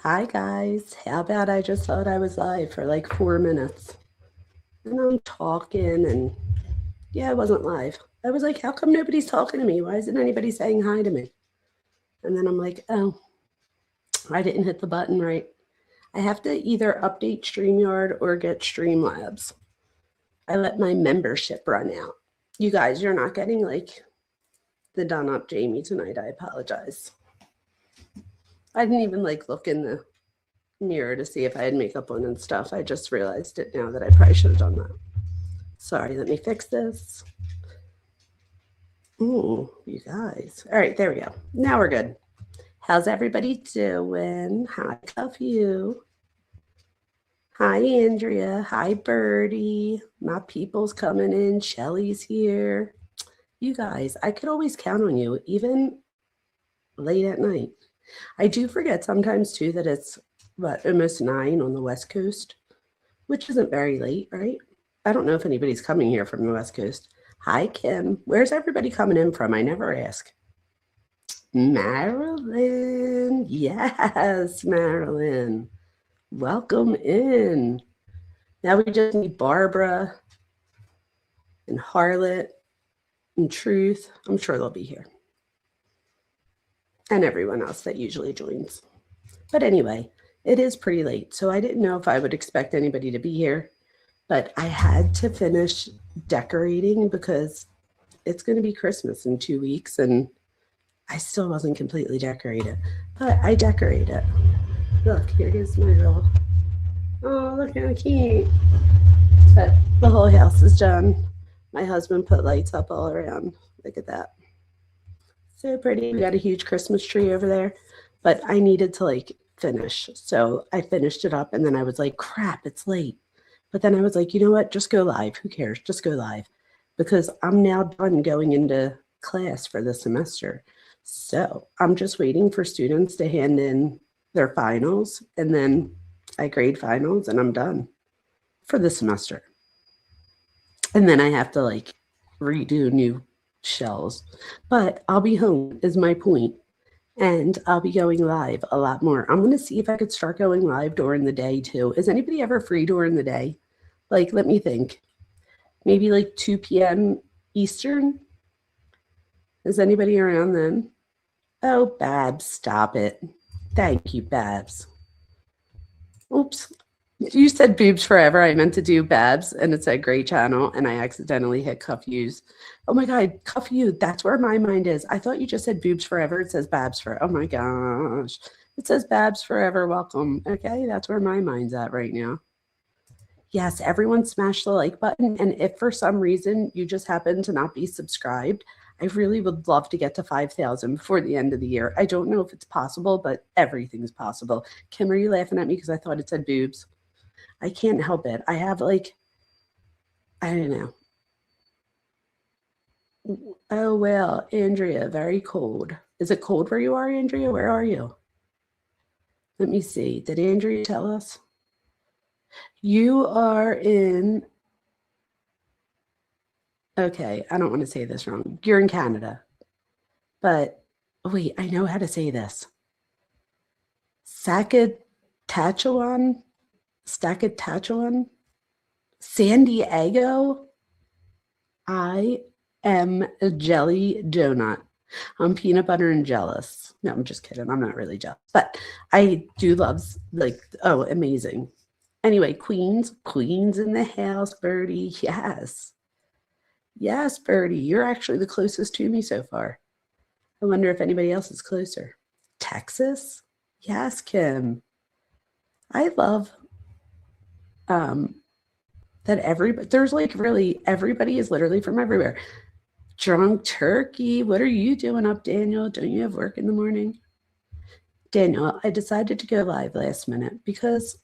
Hi guys, how about I just thought I was live for like 4 minutes and I'm talking and yeah, I wasn't live. I was like, how come nobody's talking to me? Why isn't anybody saying hi to me? And then I'm like, oh, I didn't hit the button right. I have to either update StreamYard or get Streamlabs. I let my membership run out. You guys, you're not getting like the done up Jamie tonight. I apologize. I didn't even like look in the mirror to see if I had makeup on and stuff. I just realized it now that I probably should have done that. Sorry, let me fix this. Ooh, you guys. All right, there we go. Now we're good. How's everybody doing? Hi, Cuff You. Hi, Andrea. Hi, Birdie. My people's coming in. Shelly's here. You guys, I could always count on you, even late at night. I do forget sometimes too that it's almost 9 on the West Coast, which isn't very late, right? I don't know if anybody's coming here from the West Coast. Hi, Kim. Where's everybody coming in from? I never ask. Marilyn. Yes, Marilyn. Welcome in. Now we just need Barbara and Harlot and Truth. I'm sure they'll be here. And everyone else that usually joins. But anyway, it is pretty late, so I didn't know if I would expect anybody to be here. But I had to finish decorating because it's going to be Christmas in 2 weeks and I still wasn't completely decorated. But I decorate it. Look, here's my little, oh, look how cute. But the whole house is done. My husband put lights up all around. Look at that. So pretty. We got a huge Christmas tree over there. But I needed to like finish. So I finished it up and then I was like, crap, it's late. But then I was like, you know what? Just go live. Who cares? Just go live. Because I'm now done going into class for the semester. So I'm just waiting for students to hand in their finals. And then I grade finals and I'm done for the semester. And then I have to like redo new shells. But I'll be home is my point. And I'll be going live a lot more. I'm going to see if I could start going live during the day too. Is anybody ever free during the day? Like, let me think. Maybe like 2 p.m. Eastern? Is anybody around then? Oh, Babs, stop it. Thank you, Babs. Oops. You said boobs forever. I meant to do Babs, and it said great channel, and I accidentally hit Cuff Yous. Oh my God, Cuff You, that's where my mind is. I thought you just said boobs forever. It says Babs forever. Oh my gosh. It says Babs forever. Welcome. Okay, that's where my mind's at right now. Yes, everyone smash the like button. And if for some reason you just happen to not be subscribed, I really would love to get to 5,000 before the end of the year. I don't know if it's possible, but everything's possible. Kim, are you laughing at me because I thought it said boobs? I can't help it. I have like, I don't know. Oh, well, Andrea, very cold. Is it cold where you are, Andrea? Where are you? Let me see. Did Andrea tell us? You are in, okay, I don't want to say this wrong. You're in Canada. But wait, I know how to say this. Saskatchewan? Saskatchewan? San Diego? I am a jelly donut. I'm peanut butter and jealous. No, I'm just kidding. I'm not really jealous. But I do love, like, oh, amazing. Anyway, Queens in the house, Birdie. Yes. Yes, Birdie. You're actually the closest to me so far. I wonder if anybody else is closer. Texas? Yes, Kim. I love that there's like really, everybody is literally from everywhere. Drunk Turkey. What are you doing up, Daniel? Don't you have work in the morning? Daniel, I decided to go live last minute because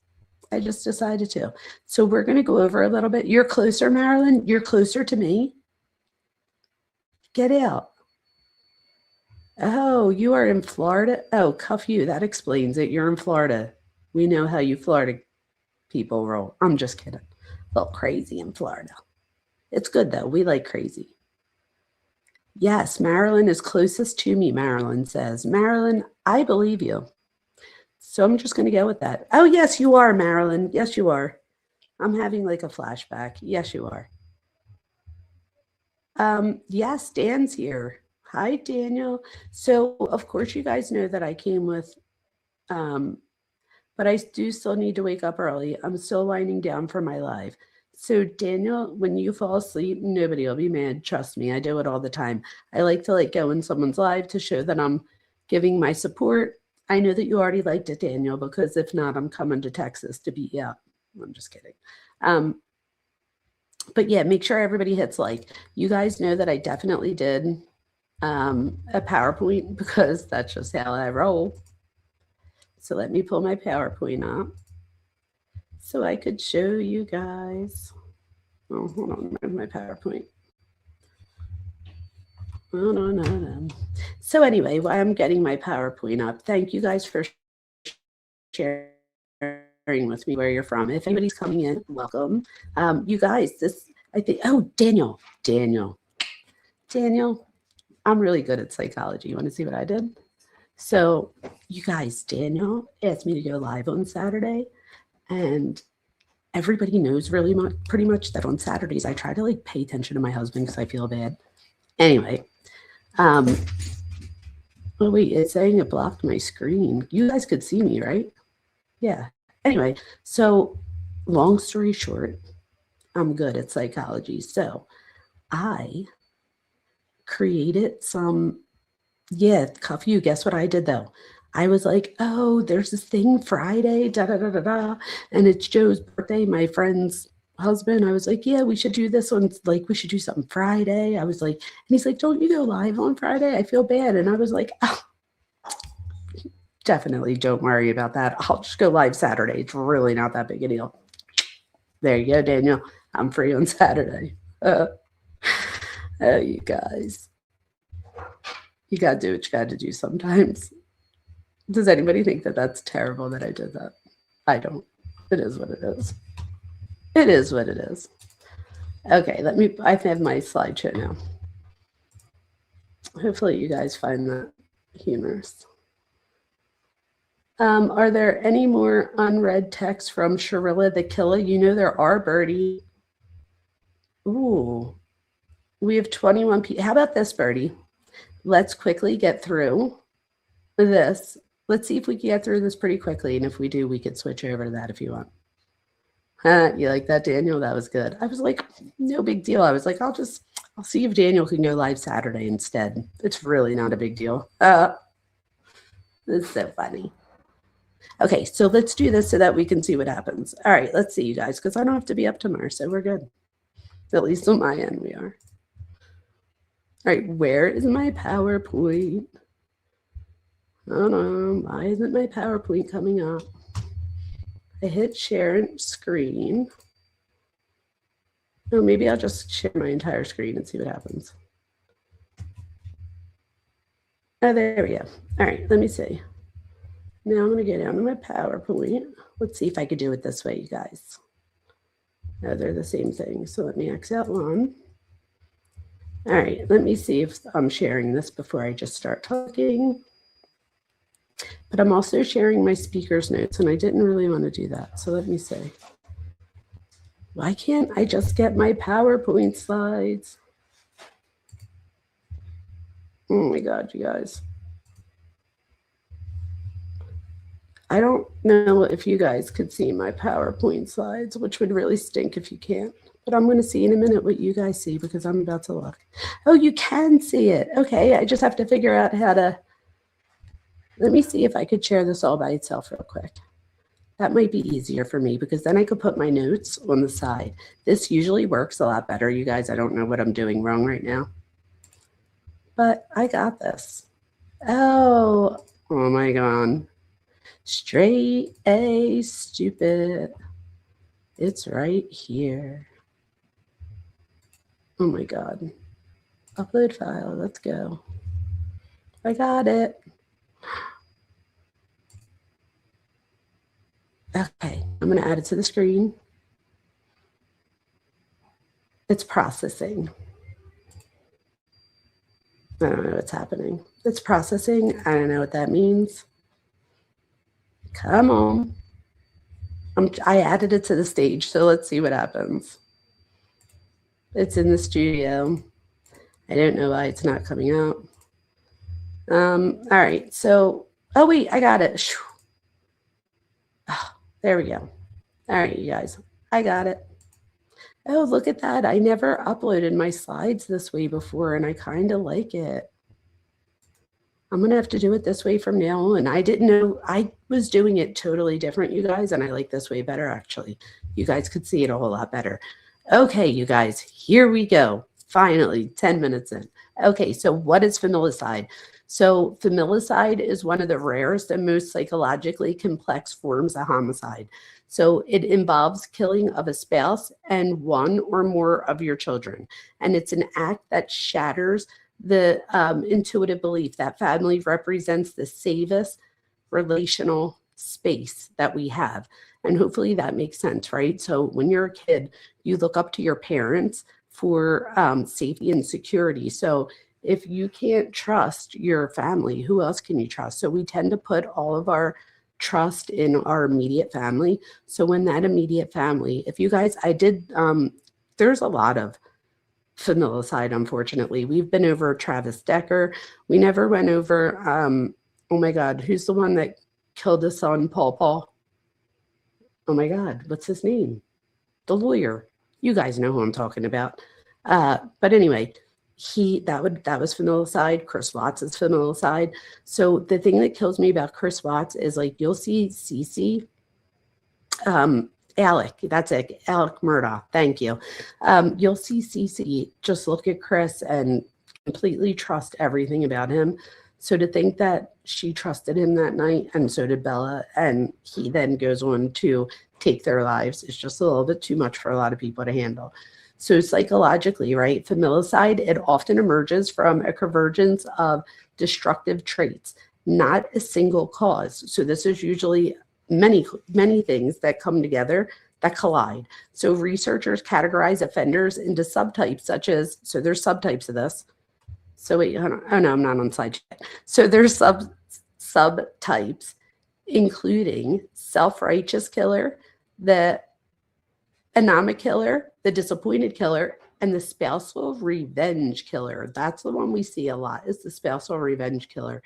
I just decided to. So we're going to go over a little bit. You're closer, Marilyn. You're closer to me. Get out. Oh, you are in Florida? Oh, Cuff You. That explains it. You're in Florida. We know how you Florida people roll. I'm just kidding. A little crazy in Florida. It's good, though. We like crazy. Yes, Marilyn is closest to me, Marilyn says. Marilyn, I believe you. So I'm just going to go with that. Oh, yes, you are, Marilyn. Yes, you are. I'm having like a flashback. Yes, you are. Yes, Dan's here. Hi, Daniel. So, of course, you guys know that I came with, but I do still need to wake up early. I'm still winding down for my live. So, Daniel, when you fall asleep, nobody will be mad. Trust me, I do it all the time. I like to go in someone's live to show that I'm giving my support. I know that you already liked it, Daniel, because if not, I'm coming to Texas to beat you up. I'm just kidding. But yeah, make sure everybody hits like. You guys know that I definitely did a PowerPoint because that's just how I roll. So let me pull my PowerPoint up so I could show you guys. Oh, hold on, my PowerPoint. Oh, no. So anyway, while I'm getting my PowerPoint up, thank you guys for sharing with me where you're from. If anybody's coming in, welcome. You guys, I think, oh, Daniel, I'm really good at psychology. You want to see what I did? So you guys, Daniel asked me to go live on Saturday, and everybody knows pretty much that on Saturdays I try to pay attention to my husband because I feel bad. Anyway, oh wait, it's saying it blocked my screen. You guys could see me, right? Yeah. Anyway, so long story short, I'm good at psychology. So I created some, cuff you. Guess what I did though? I was like, oh, there's this thing Friday, and it's Joe's birthday, my friend's husband. I was like, yeah, we should do this one. We should do something Friday. I was like, and he's like, don't you go live on Friday? I feel bad. And I was like, oh, definitely don't worry about that. I'll just go live Saturday. It's really not that big a deal. There you go, Daniel. I'm free on Saturday. Oh, you guys. You got to do what you got to do sometimes. Does anybody think that that's terrible that I did that? I don't. It is what it is. It is what it is. Okay, I have my slideshow now. Hopefully you guys find that humorous. Are there any more unread texts from Sharilla the Killer? You know there are, Birdie. Ooh. We have 21 people. How about this, Birdie? Let's quickly get through this. Let's see if we can get through this pretty quickly. And if we do, we could switch over to that if you want. You like that, Daniel? That was good. I was like, no big deal. I was like, I'll see if Daniel can go live Saturday instead. It's really not a big deal. It's so funny. Okay, so let's do this so that we can see what happens. All right, let's see, you guys, because I don't have to be up tomorrow, so we're good. At least on my end, we are. All right, where is my PowerPoint? Oh no, why isn't my PowerPoint coming up? I hit share screen. Oh, maybe I'll just share my entire screen and see what happens. Oh, there we go. All right, let me see. Now I'm going to go down to my PowerPoint. Let's see if I could do it this way, you guys. No, they're the same thing. So let me X out one. All right, let me see if I'm sharing this before I just start talking. But I'm also sharing my speaker's notes, and I didn't really want to do that. So let me see. Why can't I just get my PowerPoint slides? Oh my God, you guys. I don't know if you guys could see my PowerPoint slides, which would really stink if you can't. But I'm going to see in a minute what you guys see because I'm about to look. Oh, you can see it. Okay, I just have to figure out how to. Let me see if I could share this all by itself real quick. That might be easier for me because then I could put my notes on the side. This usually works a lot better, you guys. I don't know what I'm doing wrong right now. But I got this. Oh my God. Straight A, stupid. It's right here. Oh my God. Upload file. Let's go. I got it. Okay, I'm going to add it to the screen. It's processing. I don't know what's happening. It's processing. I don't know what that means. Come on. I added it to the stage, so let's see what happens. It's in the studio. I don't know why it's not coming out. All right, so, oh wait, I got it. Oh, there we go. All right, you guys, I got it. Oh, look at that. I never uploaded my slides this way before, and I kind of like it. I'm going to have to do it this way from now on. I didn't know I was doing it totally different, you guys, and I like this way better, actually. You guys could see it a whole lot better. Okay, you guys, here we go. Finally, 10 minutes in. Okay, so what is familicide? So familicide is one of the rarest and most psychologically complex forms of homicide. So it involves killing of a spouse and one or more of your children. And it's an act that shatters the intuitive belief that family represents the safest relational space that we have. And hopefully that makes sense, right? So when you're a kid, you look up to your parents for safety and security. So if you can't trust your family, who else can you trust? So we tend to put all of our trust in our immediate family. So when that immediate family, if you guys, there's a lot of familicide, unfortunately. We've been over Travis Decker. We never went over, oh my God, who's the one that killed his son, Paul? Oh my God, what's his name? The lawyer. You guys know who I'm talking about. But anyway, that was familicide. Chris Watts is familicide. So the thing that kills me about Chris Watts is, like, you'll see Cece, Alec, that's it, Alec Murdaugh, thank you. You'll see Cece just look at Chris and completely trust everything about him. So to think that she trusted him that night, and so did Bella, and he then goes on to take their lives, is just a little bit too much for a lot of people to handle. So psychologically, right, familicide, it often emerges from a convergence of destructive traits, not a single cause. So this is usually many things that come together that collide. So researchers categorize offenders into subtypes such as, so there's subtypes of this. So wait, hold on. Oh no, I'm not on slide yet. So there's subtypes, including self-righteous killer, the anomic killer, the disappointed killer, and the spousal revenge killer. That's the one we see a lot, is the spousal revenge killer.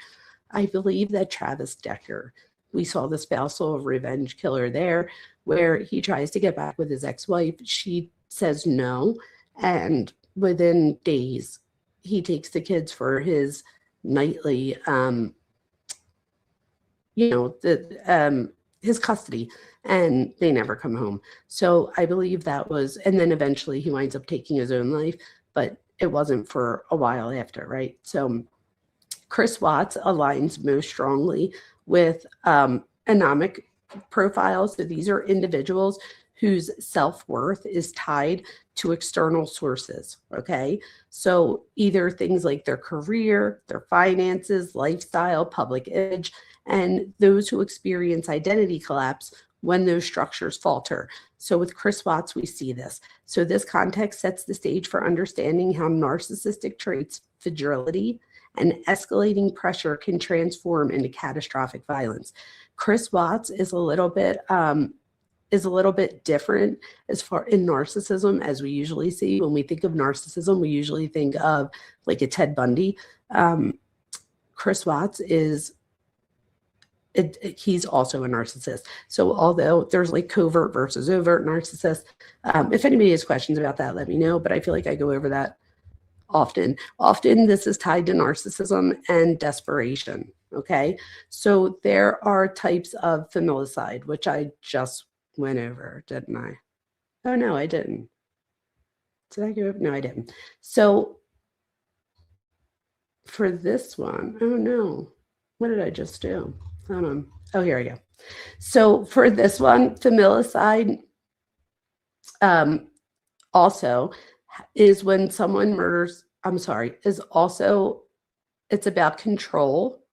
I believe that Travis Decker, we saw the spousal revenge killer there, where he tries to get back with his ex-wife. She says no, and within days, he takes the kids for his nightly, his custody, and they never come home. So I believe that was, and then eventually he winds up taking his own life, but it wasn't for a while after, right? So Chris Watts aligns most strongly with anomic profiles. So these are individuals whose self-worth is tied to external sources, okay? So either things like their career, their finances, lifestyle, public image, and those who experience identity collapse when those structures falter. So with Chris Watts, we see this. So this context sets the stage for understanding how narcissistic traits, fragility, and escalating pressure can transform into catastrophic violence. Chris Watts is a little bit different as far in narcissism as we usually see. When we think of narcissism, we usually think of like a Ted Bundy. Chris Watts is, he's also a narcissist. So although there's like covert versus overt narcissist, if anybody has questions about that, let me know. But I feel like I go over that often. Often this is tied to narcissism and desperation. Okay, so there are types of familicide, which I just went over, didn't I? Oh no, I didn't. Did I go over? No, I didn't. So for this one, oh no, what did I just do? Hold on. Oh, here we go. So for this one, familicide also is when someone murders, it's about control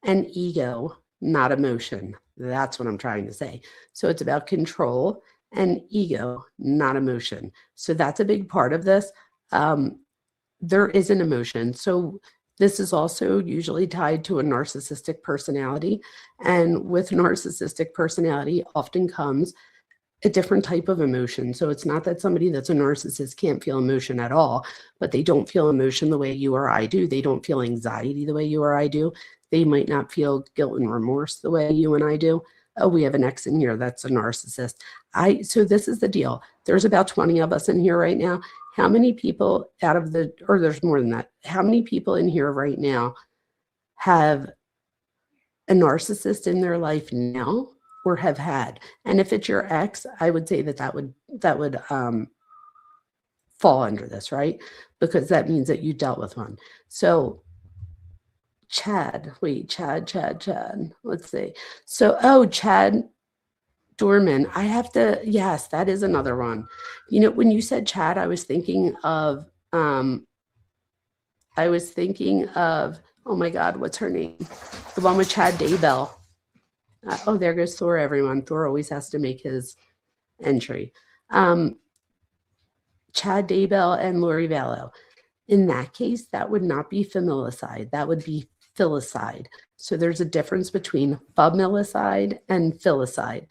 and ego, not emotion. That's what I'm trying to say. So it's about control and ego, not emotion. So that's a big part of this. There is an emotion. So This is also usually tied to a narcissistic personality. And with narcissistic personality often comes a different type of emotion. So it's not that somebody that's a narcissist can't feel emotion at all, but they don't feel emotion the way you or I do. They don't feel anxiety the way you or I do. They might not feel guilt and remorse the way you and I do. Oh, we have an ex in here that's a narcissist. So this is the deal. There's about 20 of us in here right now. How many people out of the, or there's more than that, how many people in here right now have a narcissist in their life now or have had? And if it's your ex, I would say that would fall under this, right? Because that means that you dealt with one. So Chad, let's see. So, Chad Dorman, yes, that is another one. You know, when you said Chad, I was thinking of, oh my God, what's her name? The one with Chad Daybell. Oh, there goes Thor, everyone. Thor always has to make his entry. Chad Daybell and Lori Vallow. In that case, that would not be familicide. That would be filicide. So there's a difference between familicide and filicide.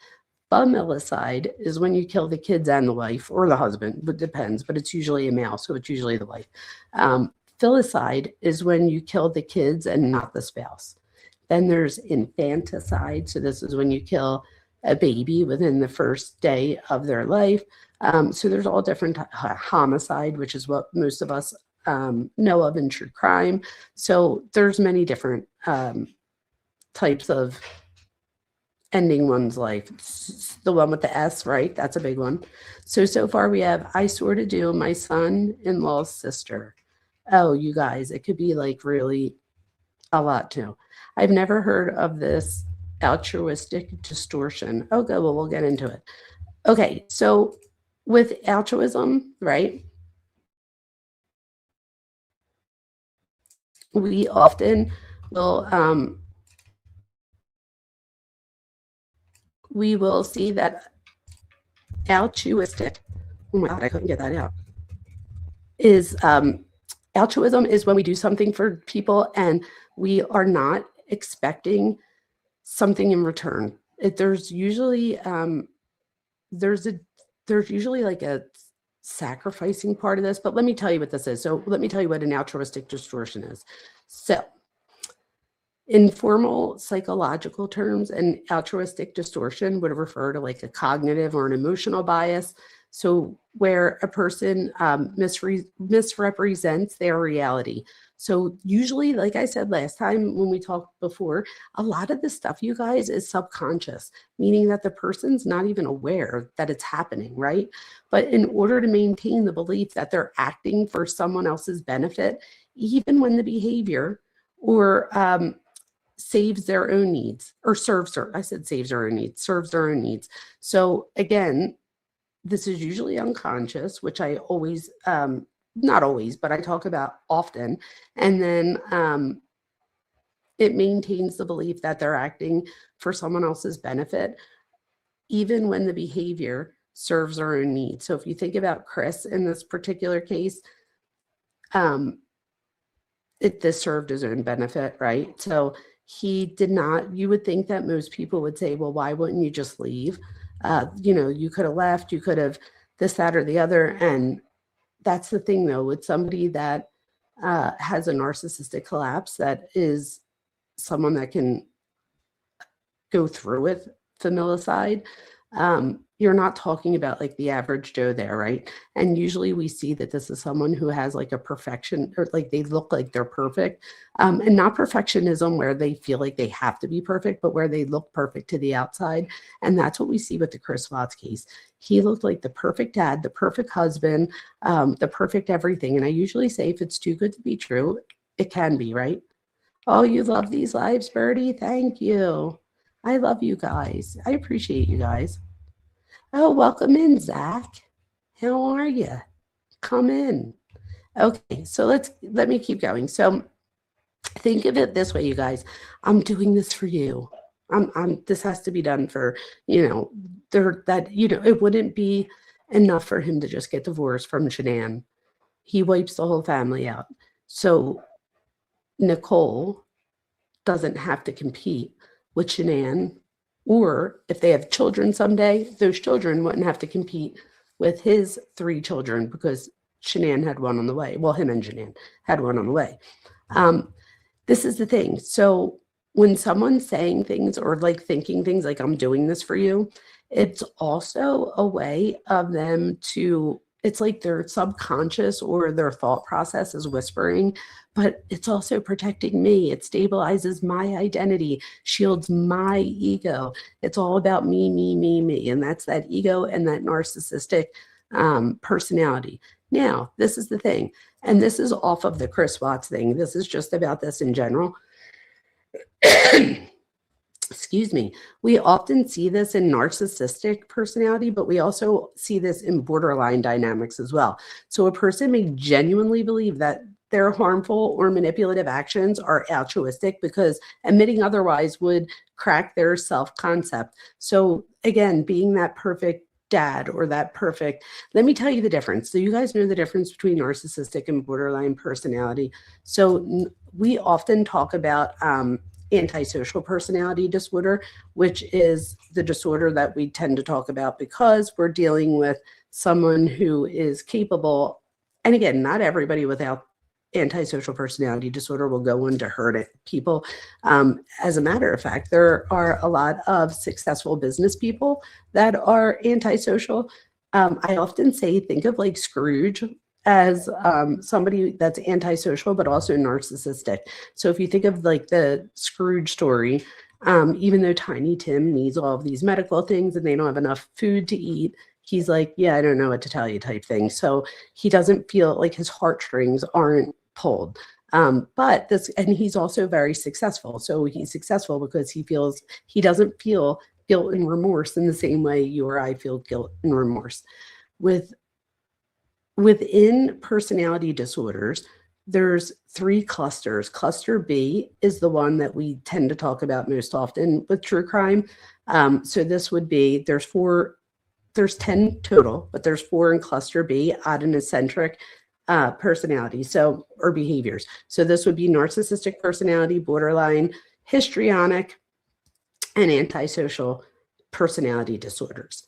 Familicide is when you kill the kids and the wife or the husband, but depends, but it's usually a male, so it's usually the wife. Filicide is when you kill the kids and not the spouse. Then there's infanticide. So this is when you kill a baby within the first day of their life. So there's all different homicide, which is what most of us know of in true crime. So there's many different types of ending one's life. The one with the S, right? That's a big one. So far we have, I sort of do, my son-in-law's sister. Oh, you guys, it could be like really a lot too. I've never heard of this altruistic distortion. Oh, good. Well, we'll get into it. Okay. So with altruism, right? We often will, we will see that altruistic, oh my God, I couldn't get that out, is altruism is when we do something for people and we are not expecting something in return. There's usually like a sacrificing part of this, but let me tell you what this is. So let me tell you what an altruistic distortion is. So in formal psychological terms, an altruistic distortion would refer to like a cognitive or an emotional bias. So where a person misrepresents their reality. So usually, like I said last time when we talked before, a lot of this stuff, you guys, is subconscious, meaning that the person's not even aware that it's happening, right? But in order to maintain the belief that they're acting for someone else's benefit, even when the behavior or saves their own needs, or serves their own needs. So again, this is usually unconscious, which I always, not always, but I talk about often. And then it maintains the belief that they're acting for someone else's benefit, even when the behavior serves their own needs. So if you think about Chris in this particular case, this served his own benefit, right? So he did not, you would think that most people would say, well, why wouldn't you just leave? You could have left, you could have this, that, or the other. And that's the thing though, with somebody that has a narcissistic collapse, that is someone that can go through with familicide. You're not talking about like the average Joe there, right? And usually we see that this is someone who has like a perfection, or like they look like they're perfect, and not perfectionism where they feel like they have to be perfect, but where they look perfect to the outside. And that's what we see with the Chris Watts case. He looked like the perfect dad, the perfect husband, the perfect everything. And I usually say if it's too good to be true, it can be, right? Oh, you love these lives, Birdie. Thank you. I love you guys. I appreciate you guys. Oh, welcome in, Zach. How are you? Come in. Okay, so let me keep going. So think of it this way, you guys. I'm doing this for you. This has to be done for, it wouldn't be enough for him to just get divorced from Shanann. He wipes the whole family out. So Nicole doesn't have to compete with Shanann, or if they have children someday, those children wouldn't have to compete with his 3 children because Shanann had one on the way. Well, him and Shanann had one on the way. This is the thing. So when someone's saying things or like thinking things like I'm doing this for you, it's also a way of them to, it's like their subconscious or their thought process is whispering, but it's also protecting me. It stabilizes my identity, shields my ego. It's all about me, me, me, me. And that's that ego and that narcissistic personality. Now, this is the thing, and this is off of the Chris Watts thing. This is just about this in general. Excuse me. We often see this in narcissistic personality, but we also see this in borderline dynamics as well. So a person may genuinely believe that their harmful or manipulative actions are altruistic because admitting otherwise would crack their self-concept. So again, being that perfect dad or that perfect, let me tell you the difference. So you guys know the difference between narcissistic and borderline personality. So we often talk about antisocial personality disorder, which is the disorder that we tend to talk about because we're dealing with someone who is capable. And again, not everybody without antisocial personality disorder will go on to hurt people. As a matter of fact, there are a lot of successful business people that are antisocial. I often say, think of like Scrooge as somebody that's antisocial, but also narcissistic. So if you think of like the Scrooge story, even though Tiny Tim needs all of these medical things and they don't have enough food to eat, he's like, yeah, I don't know what to tell you type thing. So he doesn't feel like his heartstrings aren't pulled. But this, and he's also very successful. So he's successful because he doesn't feel guilt and remorse in the same way you or I feel guilt and remorse. Within personality disorders, there's 3 clusters. Cluster B is the one that we tend to talk about most often with true crime. So this would be, there's 10 total, but there's 4 in cluster B, odd and eccentric personalities, or behaviors. So this would be narcissistic personality, borderline, histrionic, and antisocial personality disorders.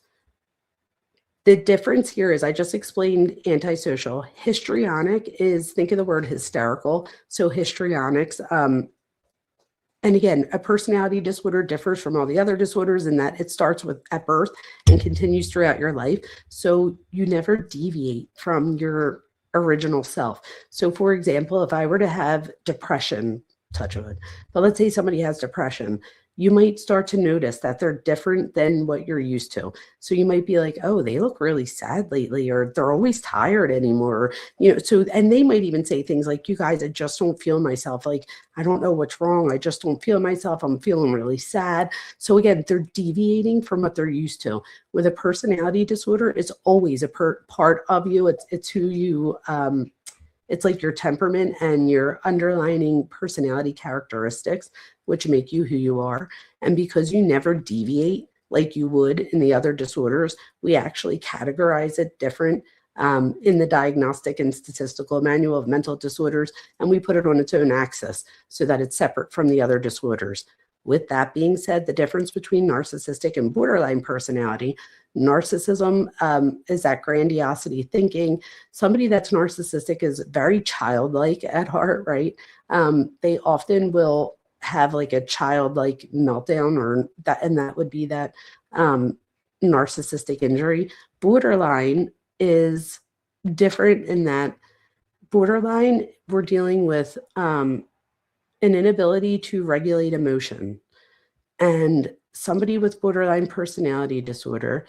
The difference here is I just explained antisocial. Histrionic is, think of the word hysterical. So histrionics, and again, a personality disorder differs from all the other disorders in that it starts at birth and continues throughout your life. So you never deviate from your original self. So for example, if I were to have depression, touch wood, but let's say somebody has depression, you might start to notice that they're different than what you're used to. So you might be like, oh, they look really sad lately, or they're always tired anymore. So, and they might even say things like, you guys, I just don't feel myself. Like, I don't know what's wrong. I just don't feel myself. I'm feeling really sad. So again, they're deviating from what they're used to. With a personality disorder, it's always a part of you. It's who you, it's like your temperament and your underlying personality characteristics, which make you who you are. And because you never deviate like you would in the other disorders, we actually categorize it different in the Diagnostic and Statistical Manual of Mental Disorders, and we put it on its own axis so that it's separate from the other disorders. With that being said, the difference between narcissistic and borderline personality, narcissism is that grandiosity thinking. Somebody that's narcissistic is very childlike at heart, right? They often will have like a childlike meltdown, or that, and that would be that narcissistic injury. Borderline is different in that borderline, we're dealing with an inability to regulate emotion. And somebody with borderline personality disorder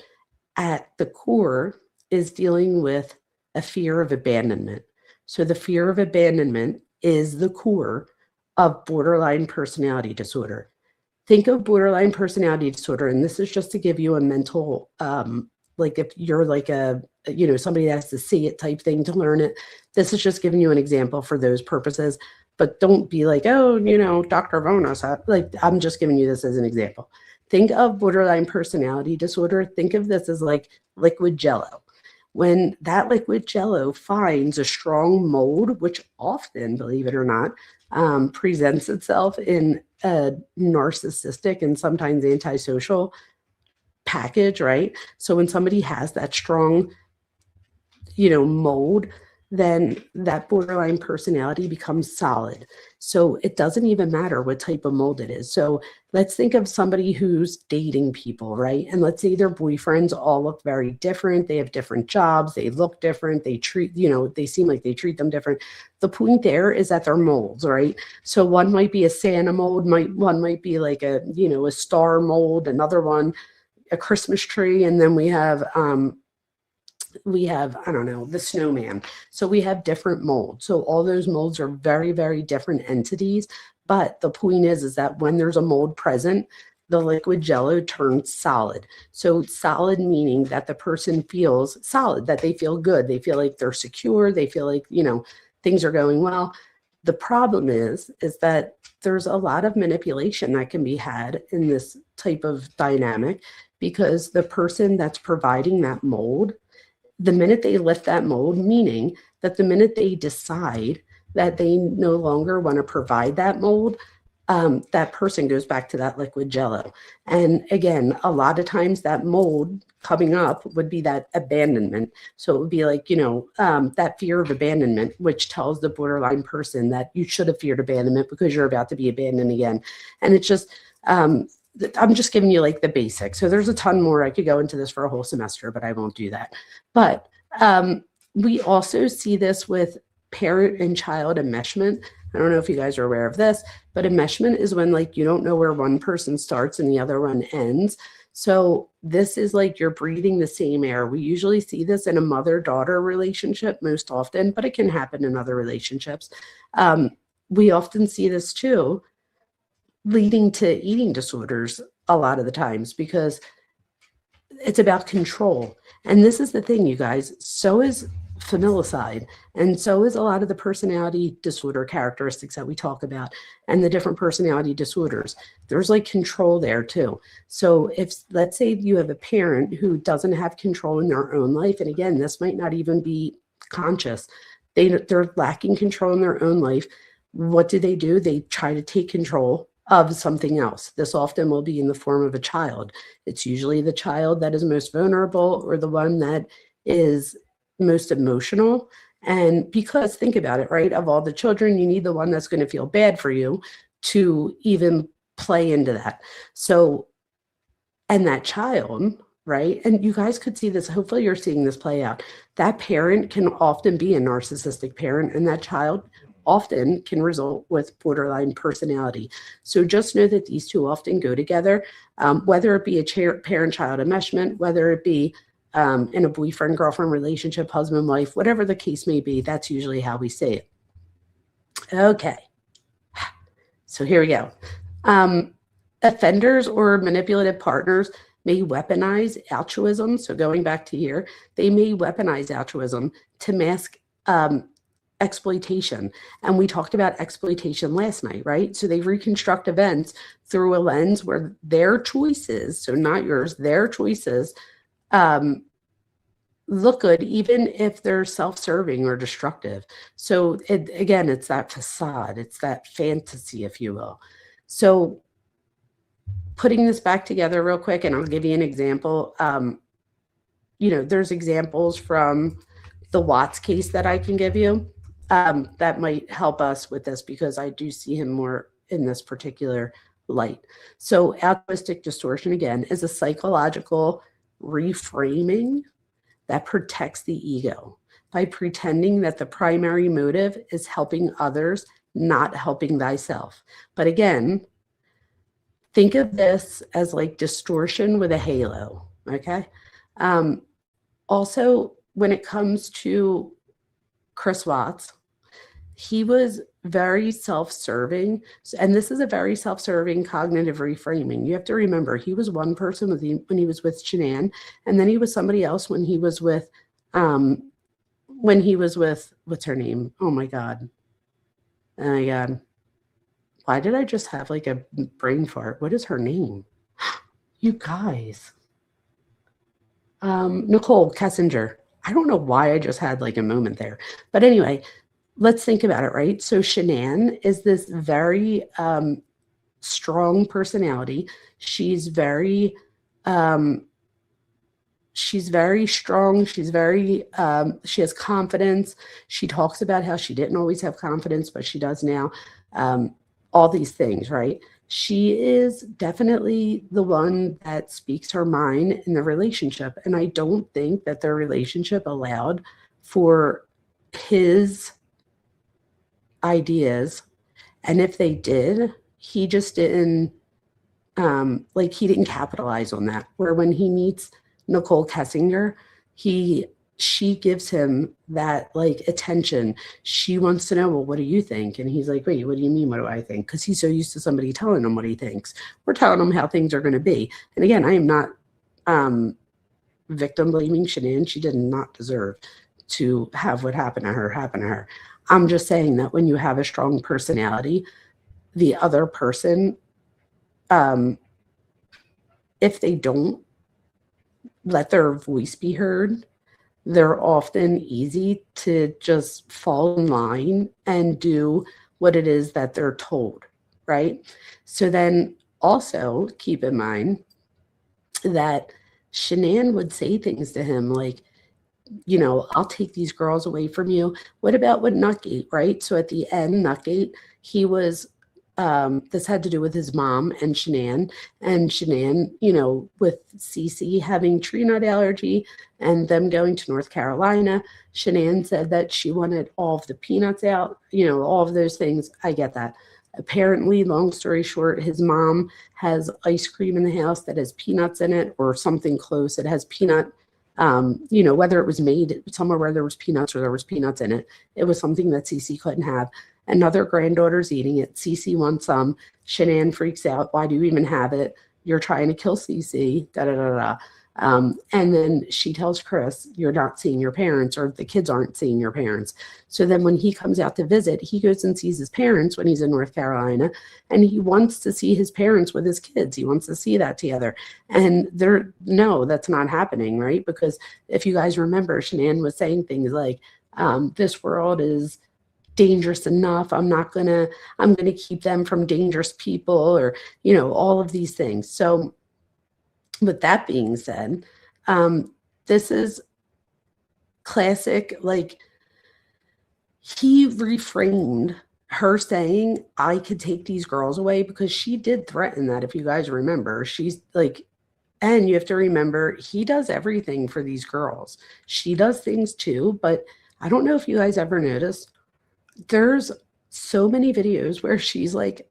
at the core is dealing with a fear of abandonment. So the fear of abandonment is the core of borderline personality disorder. Think of borderline personality disorder, and this is just to give you a mental, like if you're like somebody that has to see it type thing to learn it. This is just giving you an example for those purposes. But don't be like, oh, Dr. Vona said, like, I'm just giving you this as an example. Think of borderline personality disorder. Think of this as like liquid jello. When that liquid jello finds a strong mold, which often, believe it or not, presents itself in a narcissistic and sometimes antisocial package, right? So when somebody has that strong, mold, then that borderline personality becomes solid. So it doesn't even matter what type of mold it is. So let's think of somebody who's dating people, right? And let's say their boyfriends all look very different. They have different jobs. They look different. They treat, they seem like they treat them different. The point there is that they're molds, right? So one might be a Santa mold. One might be like a star mold. Another one, a Christmas tree. And then we have, I don't know, the snowman. So we have different molds. So all those molds are very, very different entities. But the point is that when there's a mold present, the liquid jello turns solid. So solid meaning that the person feels solid, that they feel good. They feel like they're secure. They feel like, things are going well. The problem is that there's a lot of manipulation that can be had in this type of dynamic, because the person that's providing that mold, the minute they lift that mold, meaning that the minute they decide that they no longer want to provide that mold, that person goes back to that liquid jello. And again, a lot of times that mold coming up would be that abandonment. So it would be like, that fear of abandonment, which tells the borderline person that you should have feared abandonment because you're about to be abandoned again. And it's just, I'm just giving you like the basics. So there's a ton more. I could go into this for a whole semester, but I won't do that. But we also see this with parent and child enmeshment. I don't know if you guys are aware of this, but enmeshment is when like you don't know where one person starts and the other one ends. So this is like you're breathing the same air. We usually see this in a mother-daughter relationship most often, but it can happen in other relationships. We often see this too, leading to eating disorders a lot of the times, because it's about control. And this is the thing, you guys, so is familicide, and so is a lot of the personality disorder characteristics that we talk about, and the different personality disorders. There's like control there too. So if, let's say you have a parent who doesn't have control in their own life, and again, this might not even be conscious, they're lacking control in their own life. What do? They try to take control of something else. This often will be in the form of a child. It's usually the child that is most vulnerable, or the one that is most emotional. And because think about it, right? Of all the children, you need the one that's going to feel bad for you to even play into that. So, and that child, right? And you guys could see this, hopefully you're seeing this play out. That parent can often be a narcissistic parent, and that child often can result with borderline personality. So just know that these two often go together, whether it be a parent-child enmeshment, whether it be in a boyfriend-girlfriend relationship, husband-wife, whatever the case may be, that's usually how we say it. Okay, so here we go. Offenders or manipulative partners may weaponize altruism. So going back to here, they may weaponize altruism to mask exploitation. And we talked about exploitation last night, right? So they reconstruct events through a lens where their choices, so not yours, their choices look good, even if they're self-serving or destructive. So again, it's that facade, it's that fantasy, if you will. So putting this back together real quick, and I'll give you an example. There's examples from the Watts case that I can give you. That might help us with this, because I do see him more in this particular light. So altruistic distortion, again, is a psychological reframing that protects the ego by pretending that the primary motive is helping others, not helping thyself. But again, think of this as like distortion with a halo, okay? Also, when it comes to Chris Watts, he was very self-serving, and this is a very self-serving cognitive reframing. You have to remember, he was one person when he was with Shanann, and then he was somebody else when he was with, what's her name? Oh my God. Why did I just have like a brain fart? What is her name? You guys. Nicole Kessinger. I don't know why I just had like a moment there. But anyway, let's think about it, right? So Shanann is this very strong personality. She's very strong. She's very she has confidence. She talks about how she didn't always have confidence, but she does now. All these things, right? She is definitely the one that speaks her mind in the relationship. And I don't think that their relationship allowed for his ideas. And if they did, he just didn't like he didn't capitalize on that. Where when he meets Nicole Kessinger, she gives him that like attention. She wants to know, well, what do you think? And he's like, wait, what do you mean? What do I think? Because he's so used to somebody telling him what he thinks. We're telling him how things are going to be. And again, I am not victim blaming Shanann. She did not deserve to have what happened to her happen to her. I'm just saying that when you have a strong personality, the other person, if they don't let their voice be heard, they're often easy to just fall in line and do what it is that they're told, right? So then also keep in mind that Shanann would say things to him like, you know, I'll take these girls away from you. What about with Nutgate, right? So at the end, Nutgate, he was this had to do with his mom and Shanann, you know, with Cece having tree nut allergy and them going to North Carolina. Shanann said that she wanted all of the peanuts out, you know, all of those things. I get that. Apparently, long story short, his mom has ice cream in the house that has peanuts in it or something close. It has peanut, you know, whether it was made somewhere where there was peanuts or there was peanuts in it. It was something that Cece couldn't have. Another granddaughter's eating it. Cece wants some. Shanann freaks out. Why do you even have it? You're trying to kill Cece. Da da da da. And then she tells Chris, you're not seeing your parents, or the kids aren't seeing your parents. So then when he comes out to visit, he goes and sees his parents when he's in North Carolina, and he wants to see his parents with his kids. He wants to see that together. And no, that's not happening, right? Because if you guys remember, Shanann was saying things like, this world is dangerous enough. I'm going to keep them from dangerous people, or, you know, all of these things. So with that being said, this is classic, like he reframed her saying, I could take these girls away, because she did threaten that. If you guys remember, she's like, and you have to remember, he does everything for these girls. She does things too, but I don't know if you guys ever noticed, there's so many videos where she's like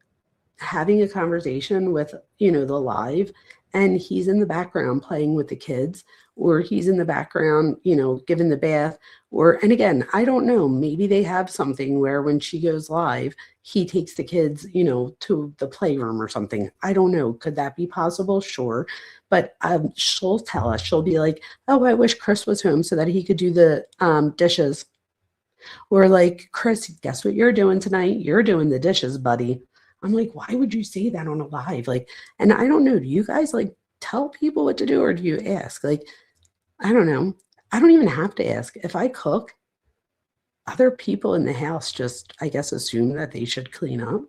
having a conversation with, you know, the live, and he's in the background playing with the kids, or he's in the background, you know, giving the bath, and again, I don't know, maybe they have something where when she goes live, he takes the kids, you know, to the playroom or something. I don't know. Could that be possible? Sure. But she'll tell us, she'll be like, oh, I wish Chris was home so that he could do the dishes. Or like, Chris, guess what you're doing tonight? You're doing the dishes, buddy. I'm like, why would you say that on a live? Like, and I don't know, do you guys like tell people what to do, or do you ask? Like, I don't know. I don't even have to ask. If I cook, other people in the house just, I guess, assume that they should clean up.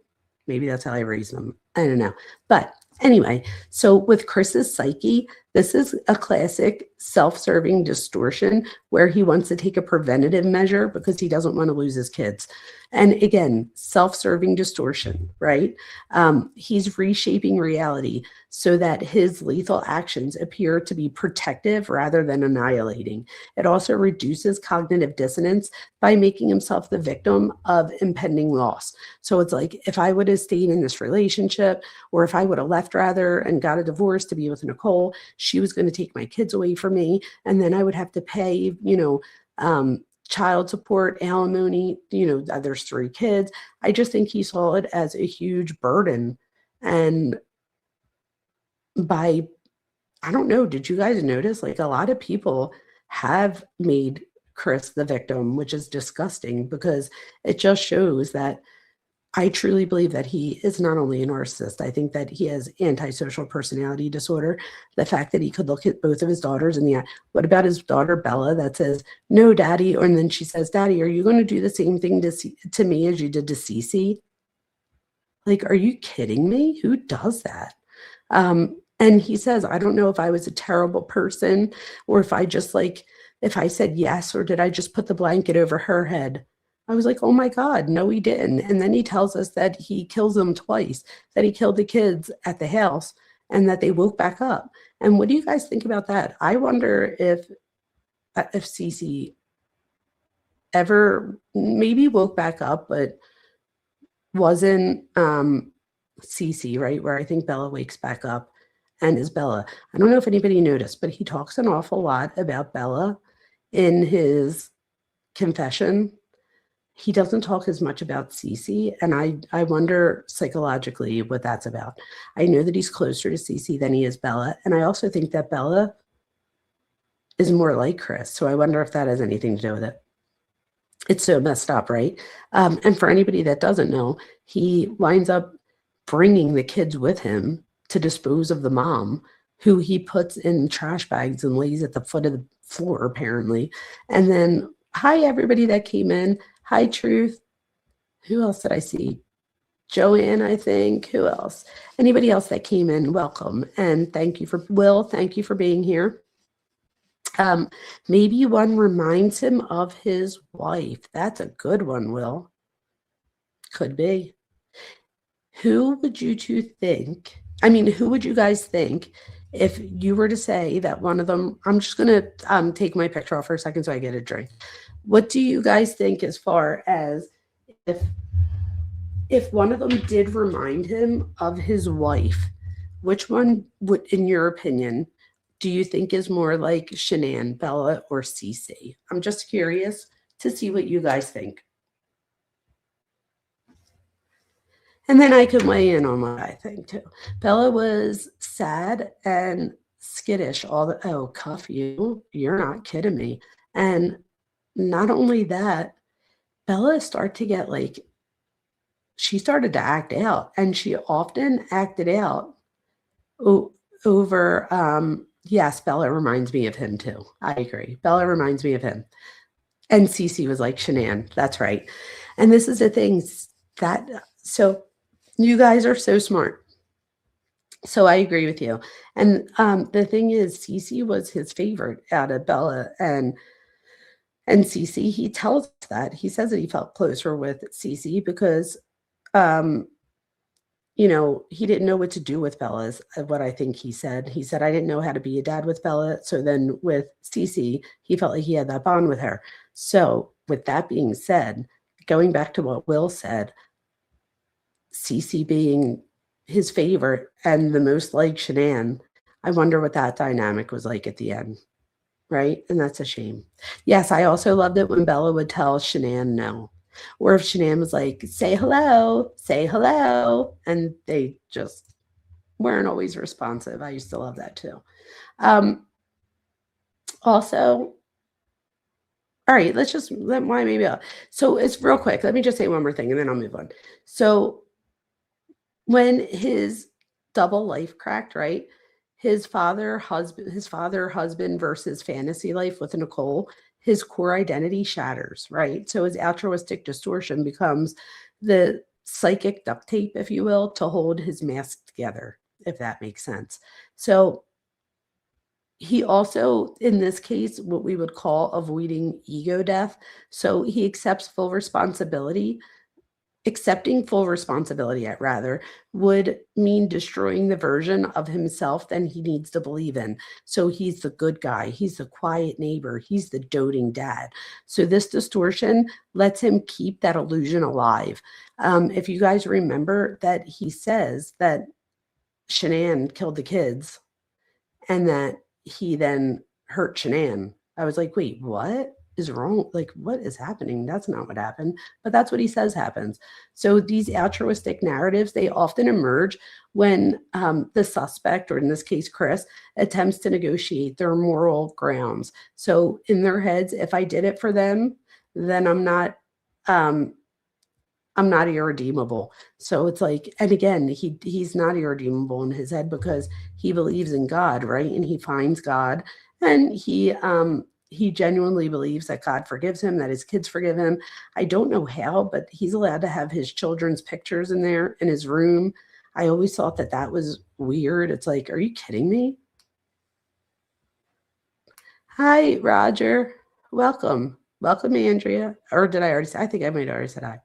Maybe that's how I raise them. I don't know. But anyway, so with Chris's psyche, this is a classic self-serving distortion where he wants to take a preventative measure because he doesn't want to lose his kids. And again, self-serving distortion, right? He's reshaping reality so that his lethal actions appear to be protective rather than annihilating. It also reduces cognitive dissonance by making himself the victim of impending loss. So it's like, if I would have stayed in this relationship, or if I would have left rather and got a divorce to be with Nicole, she was going to take my kids away from me, and then I would have to pay, you know, child support, alimony, you know, there's 3 kids. I just think he saw it as a huge burden. And I don't know, did you guys notice, like, a lot of people have made Chris the victim, which is disgusting, because it just shows that I truly believe that he is not only a narcissist. I think that he has antisocial personality disorder. The fact that he could look at both of his daughters in the eye. What about his daughter Bella that says, "No, Daddy," and then she says, "Daddy, are you going to do the same thing to me as you did to Cece?" Like, are you kidding me? Who does that? And he says, "I don't know if I was a terrible person or if I just if I said yes, or did I just put the blanket over her head?" I was like, oh my God, no, he didn't. And then he tells us that he kills them twice, that he killed the kids at the house and that they woke back up. And what do you guys think about that? I wonder if Cece ever maybe woke back up, but wasn't Cece, right? Where I think Bella wakes back up and is Bella. I don't know if anybody noticed, but he talks an awful lot about Bella in his confession. He doesn't talk as much about Cece, and I wonder psychologically what that's about. I know that he's closer to Cece than he is Bella, and I also think that Bella is more like Chris, so I wonder if that has anything to do with it. It's so messed up, right? And for anybody that doesn't know, he winds up bringing the kids with him to dispose of the mom, who he puts in trash bags and lays at the foot of the floor, apparently. And then, hi, everybody that came in. Hi, Truth. Who else did I see? Joanne, I think. Who else? Anybody else that came in, welcome. And thank you for, Will, thank you for being here. Maybe one reminds him of his wife. That's a good one, Will. Could be. Who would you two think? I mean, who would you guys think if you were to say that one of them, I'm just going to take my picture off for a second so I get a drink. What do you guys think as far as if one of them did remind him of his wife, which one would, in your opinion, do you think is more like Shanann, Bella, or Cece? I'm just curious to see what you guys think. And then I can weigh in on what I think too. Bella was sad and skittish oh, cuff you. You're not kidding me. And not only that, Bella started to get she started to act out, and she often acted out over, yes, Bella reminds me of him too. I agree. Bella reminds me of him. And Cece was like, Shanann, that's right. And this is the thing so you guys are so smart. So I agree with you. And the thing is, Cece was his favorite out of Bella and Cece. He tells us that. He says that he felt closer with Cece because, he didn't know what to do with Bella, is what I think he said. He said, I didn't know how to be a dad with Bella. So then with Cece, he felt like he had that bond with her. So with that being said, going back to what Will said, Cece being his favorite and the most like Shanann, I wonder what that dynamic was like at the end, right? And that's a shame. Yes, I also loved it when Bella would tell Shanann no. Or if Shanann was like, say hello, and they just weren't always responsive. I used to love that too. Also, all right, so it's real quick. Let me just say one more thing and then I'll move on. So when his double life cracked, right? His father husband versus fantasy life with Nicole, his core identity shatters, right? So his altruistic distortion becomes the psychic duct tape, if you will, to hold his mask together, if that makes sense. So he also, in this case, what we would call avoiding ego death. So he accepts full responsibility. Accepting full responsibility, would mean destroying the version of himself that he needs to believe in. So he's the good guy. He's the quiet neighbor. He's the doting dad. So this distortion lets him keep that illusion alive. If you guys remember that he says that Shanann killed the kids and that he then hurt Shanann, I was like, wait, what is wrong? What is happening? That's not what happened, but that's what he says happens. So these altruistic narratives, they often emerge when the suspect, or in this case, Chris, attempts to negotiate their moral grounds. So in their heads, if I did it for them, then I'm not I'm not irredeemable. So it's like, and again, he's not irredeemable in his head because he believes in God, right? And he finds God, and he genuinely believes that God forgives him, that his kids forgive him. I don't know how, but he's allowed to have his children's pictures in there in his room. I always thought that that was weird. It's like, are you kidding me? Hi, Roger. Welcome. Welcome, Andrea. Or did I already say? I think I might have already said hi.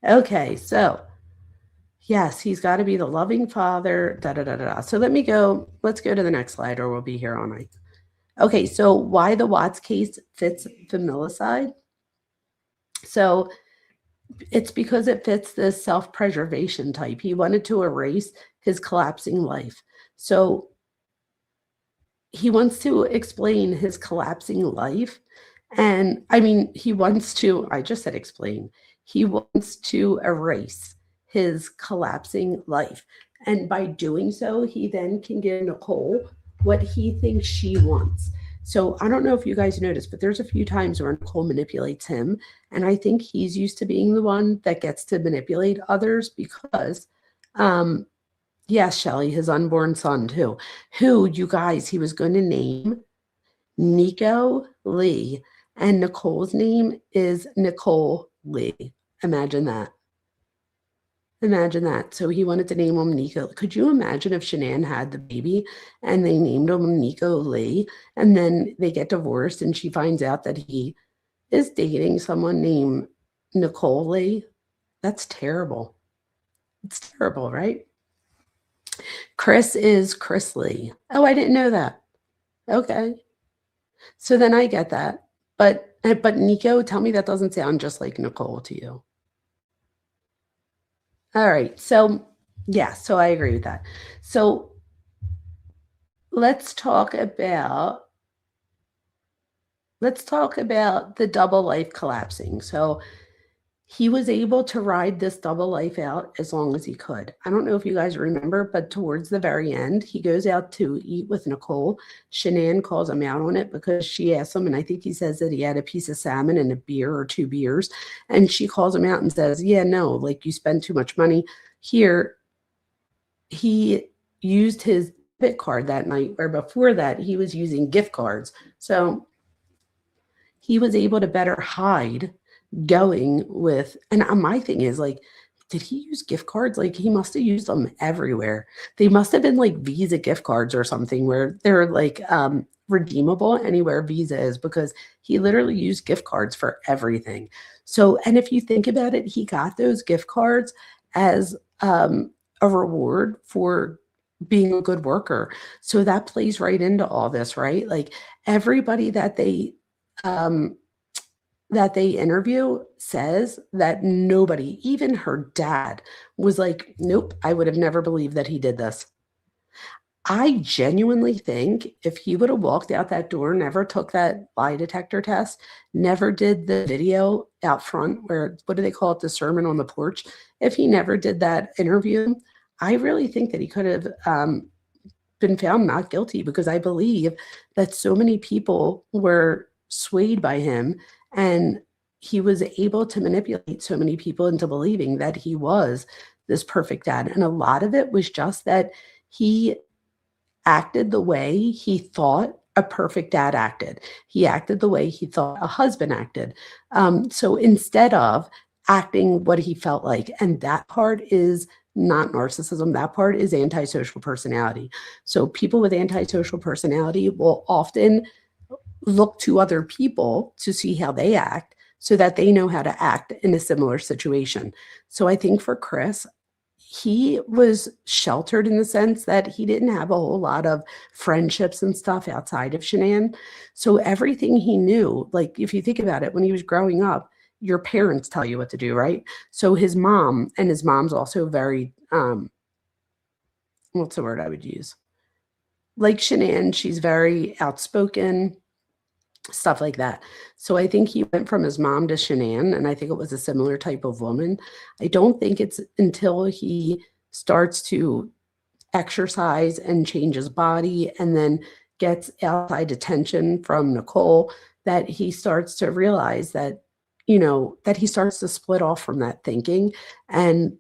Okay, so yes, he's got to be the loving father. Da da da da. Da. So let's go to the next slide, or we'll be here all night. Okay, so why the Watts case fits familicide? So it's because it fits this self-preservation type. He wanted to erase his collapsing life. So he wants to explain his collapsing life. And I mean, I just said explain, he wants to erase his collapsing life. And by doing so, he then can give Nicole what he thinks she wants. So I don't know if you guys noticed, but there's a few times where Nicole manipulates him. And I think he's used to being the one that gets to manipulate others because yes, Shelly, his unborn son too, who, you guys, he was going to name Nico Lee, and Nicole's name is Nicole Lee. Imagine that. Imagine that. So he wanted to name him Nico. Could you imagine if Shanann had the baby and they named him Nico Lee, and then they get divorced and she finds out that he is dating someone named Nicole Lee? That's terrible. It's terrible, right? Chris is Chris Lee. Oh, I didn't know that. Okay. So then I get that. But Nico, tell me that doesn't sound just like Nicole to you. All right. So yeah, so I agree with that. So let's talk about the double life collapsing. So he was able to ride this double life out as long as he could. I don't know if you guys remember, but towards the very end, he goes out to eat with Nicole. Shanann calls him out on it because she asks him, and I think he says that he had a piece of salmon and a beer or 2 beers. And she calls him out and says, yeah, no, like you spend too much money. Here, he used his debit card that night, where before that, he was using gift cards. So he was able to better hide going with, and my thing is like, did he use gift cards? Like he must have used them everywhere. They must have been like Visa gift cards or something where they're like redeemable anywhere Visa is, because he literally used gift cards for everything. So, and if you think about it, he got those gift cards as a reward for being a good worker. So that plays right into all this, right? Like everybody that they interview says that nobody, even her dad, was like, nope, I would have never believed that he did this. I genuinely think if he would have walked out that door, never took that lie detector test, never did the video out front where, what do they call it, the sermon on the porch, if he never did that interview, I really think that he could have been found not guilty, because I believe that so many people were swayed by him, and he was able to manipulate so many people into believing that he was this perfect dad. And a lot of it was just that he acted the way he thought a perfect dad acted. He acted the way he thought a husband acted. So instead of acting what he felt like, and that part is not narcissism, that part is antisocial personality. So people with antisocial personality will often look to other people to see how they act so that they know how to act in a similar situation. So I think for Chris, he was sheltered in the sense that he didn't have a whole lot of friendships and stuff outside of Shanann. So everything he knew, like if you think about it, when he was growing up, your parents tell you what to do, right? So his mom, and his mom's also very, what's the word I would use? Like Shanann, she's very outspoken, stuff like that. So I think he went from his mom to Shanann, and I think it was a similar type of woman. I don't think it's until he starts to exercise and change his body and then gets outside attention from Nicole that he starts to realize that that he starts to split off from that thinking and,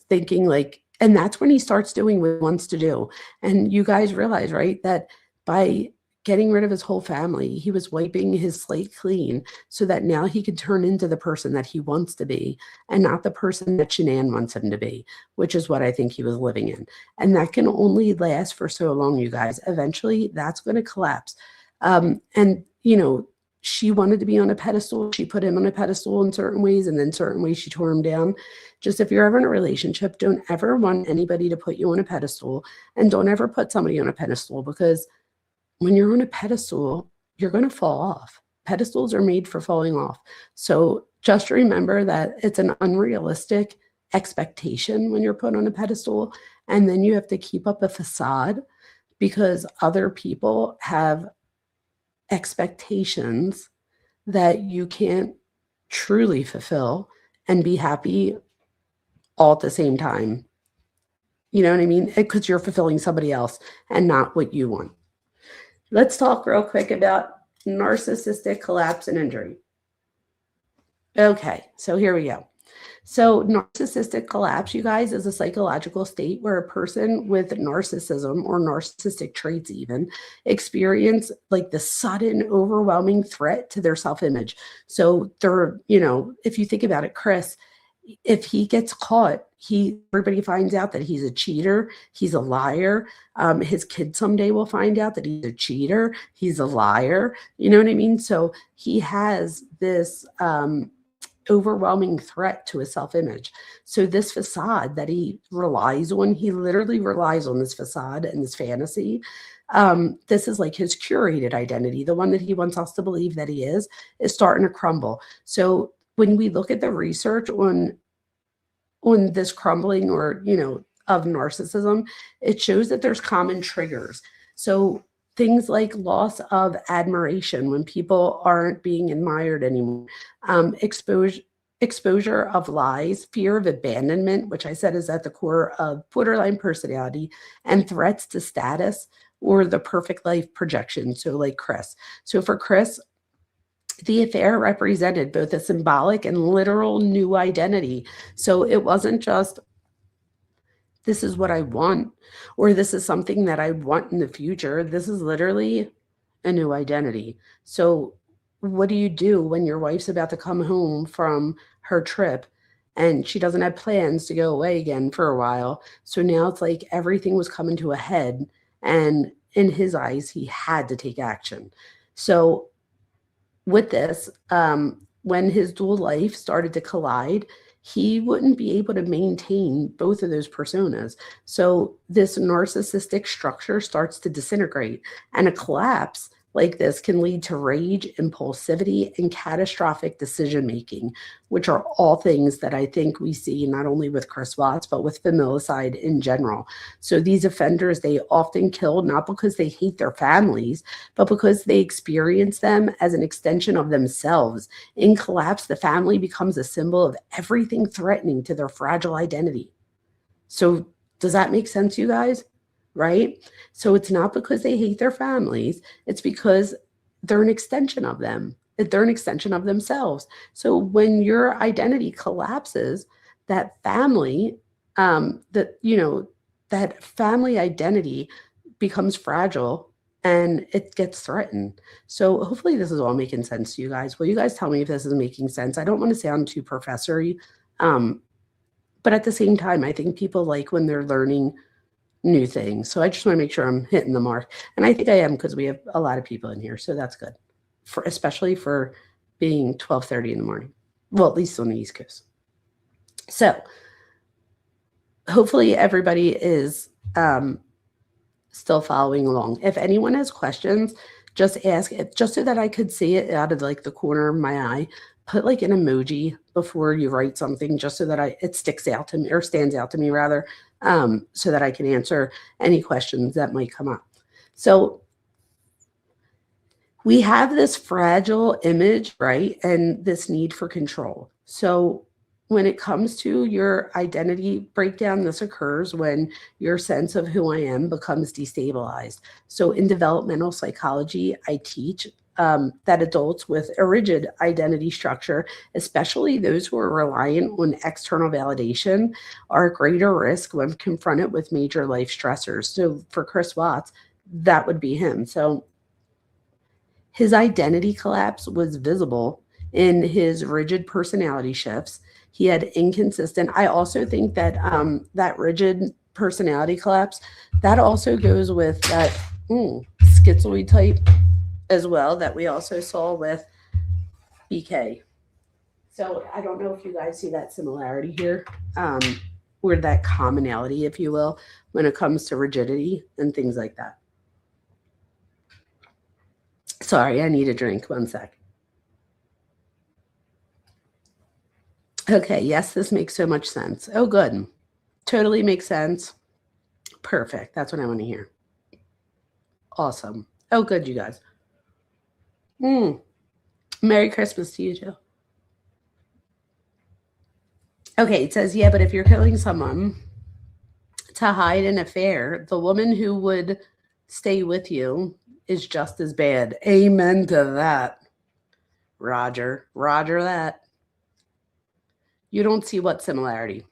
thinking like, and that's when he starts doing what he wants to do. And you guys realize, right, that by getting rid of his whole family, he was wiping his slate clean so that now he could turn into the person that he wants to be and not the person that Shanann wants him to be, which is what I think he was living in. And that can only last for so long, you guys. Eventually, that's going to collapse. And, she wanted to be on a pedestal. She put him on a pedestal in certain ways, and then certain ways she tore him down. Just if you're ever in a relationship, don't ever want anybody to put you on a pedestal, and don't ever put somebody on a pedestal, because when you're on a pedestal, you're going to fall off. Pedestals are made for falling off. So just remember that it's an unrealistic expectation when you're put on a pedestal, and then you have to keep up a facade because other people have expectations that you can't truly fulfill and be happy all at the same time. You know what I mean? Because you're fulfilling somebody else and not what you want. Let's talk real quick about narcissistic collapse and injury. Okay, so here we go. So narcissistic collapse, you guys, is a psychological state where a person with narcissism or narcissistic traits even experience like the sudden overwhelming threat to their self-image. So they're, if you think about it, Chris, if he gets caught, everybody finds out that he's a cheater, he's a liar. His kids someday will find out that he's a cheater, he's a liar. You know what I mean? So he has this overwhelming threat to his self-image. So this facade that he relies on, he literally relies on this facade and this fantasy. This is like his curated identity, the one that he wants us to believe that he is starting to crumble. So when we look at the research on this crumbling or, of narcissism, it shows that there's common triggers. So things like loss of admiration when people aren't being admired anymore, exposure of lies, fear of abandonment, which I said is at the core of borderline personality, and threats to status or the perfect life projection. So like Chris. So for Chris, the affair represented both a symbolic and literal new identity. So it wasn't just, this is what I want, or this is something that I want in the future. This is literally a new identity. So what do you do when your wife's about to come home from her trip and she doesn't have plans to go away again for a while? So now it's like everything was coming to a head, and in his eyes, he had to take action. So with this, when his dual life started to collide, he wouldn't be able to maintain both of those personas. So this narcissistic structure starts to disintegrate, and a collapse like this can lead to rage, impulsivity, and catastrophic decision-making, which are all things that I think we see not only with Chris Watts, but with Familicide in general. So these offenders, they often kill not because they hate their families, but because they experience them as an extension of themselves. In collapse, the family becomes a symbol of everything threatening to their fragile identity. So does that make sense, you guys? Right? So it's not because they hate their families, it's because they're an extension of them. They're an extension of themselves. So when your identity collapses, that family, that family identity becomes fragile and it gets threatened. So hopefully this is all making sense to you guys. Will you guys tell me if this is making sense? I don't want to sound too professory, but at the same time, I think people like when they're learning new things. So I just want to make sure I'm hitting the mark. And I think I am, because we have a lot of people in here. So that's good, especially for being 12:30 in the morning. Well, at least on the East Coast. So hopefully everybody is still following along. If anyone has questions, just ask it, just so that I could see it out of like the corner of my eye. Put like an emoji before you write something, just so that it sticks out to me, or stands out to me rather, so that I can answer any questions that might come up. So we have this fragile image, right? And this need for control. So when it comes to your identity breakdown, this occurs when your sense of who I am becomes destabilized. So in developmental psychology, I teach that adults with a rigid identity structure, especially those who are reliant on external validation, are at greater risk when confronted with major life stressors. So for Chris Watts, that would be him. So his identity collapse was visible in his rigid personality shifts. He had inconsistent. I also think that that rigid personality collapse, that also goes with that schizoid type as well that we also saw with BK. So I don't know if you guys see that similarity here, or that commonality, if you will, when it comes to rigidity and things like that. Sorry, I need a drink. One sec. Okay, yes, this makes so much sense. Oh, good. Totally makes sense. Perfect. That's what I want to hear. Awesome. Oh, good, you guys. Merry Christmas to you, too. Okay, it says, yeah, but if you're killing someone to hide an affair, the woman who would stay with you is just as bad. Amen to that. Roger. Roger that. You don't see what similarity?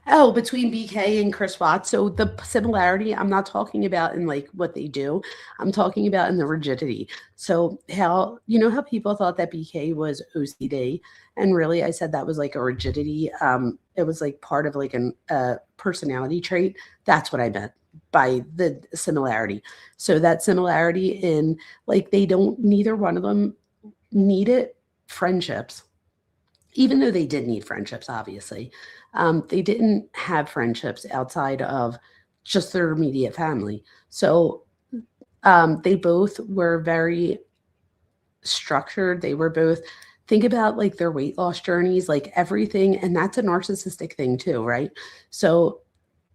Oh, between BK and Chris Watts. So the similarity, I'm not talking about in like what they do. I'm talking about in the rigidity. So how, you know how people thought that BK was OCD, and really I said that was like a rigidity. It was like part of like a personality trait. That's what I meant by the similarity. So that similarity in like they don't, neither one of them needed friendships, even though they did need friendships, obviously. They didn't have friendships outside of just their immediate family. So they both were very structured. They were both, think about like their weight loss journeys, like everything. And that's a narcissistic thing too, right? So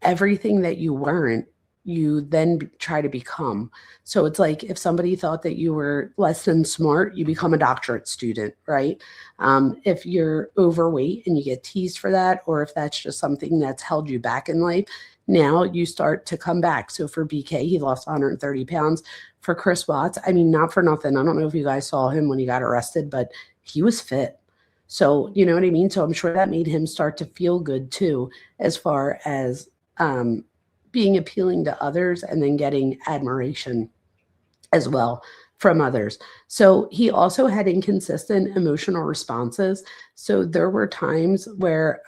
everything that you weren't, you then try to become. So it's like if somebody thought that you were less than smart, you become a doctorate student, right? If you're overweight and you get teased for that, or if that's just something that's held you back in life, now you start to come back. So for BK, he lost 130 pounds. For Chris Watts, I mean, not for nothing. I don't know if you guys saw him when he got arrested, but he was fit. So, you know what I mean? So I'm sure that made him start to feel good too, as far as being appealing to others and then getting admiration as well from others. So he also had inconsistent emotional responses. So there were times where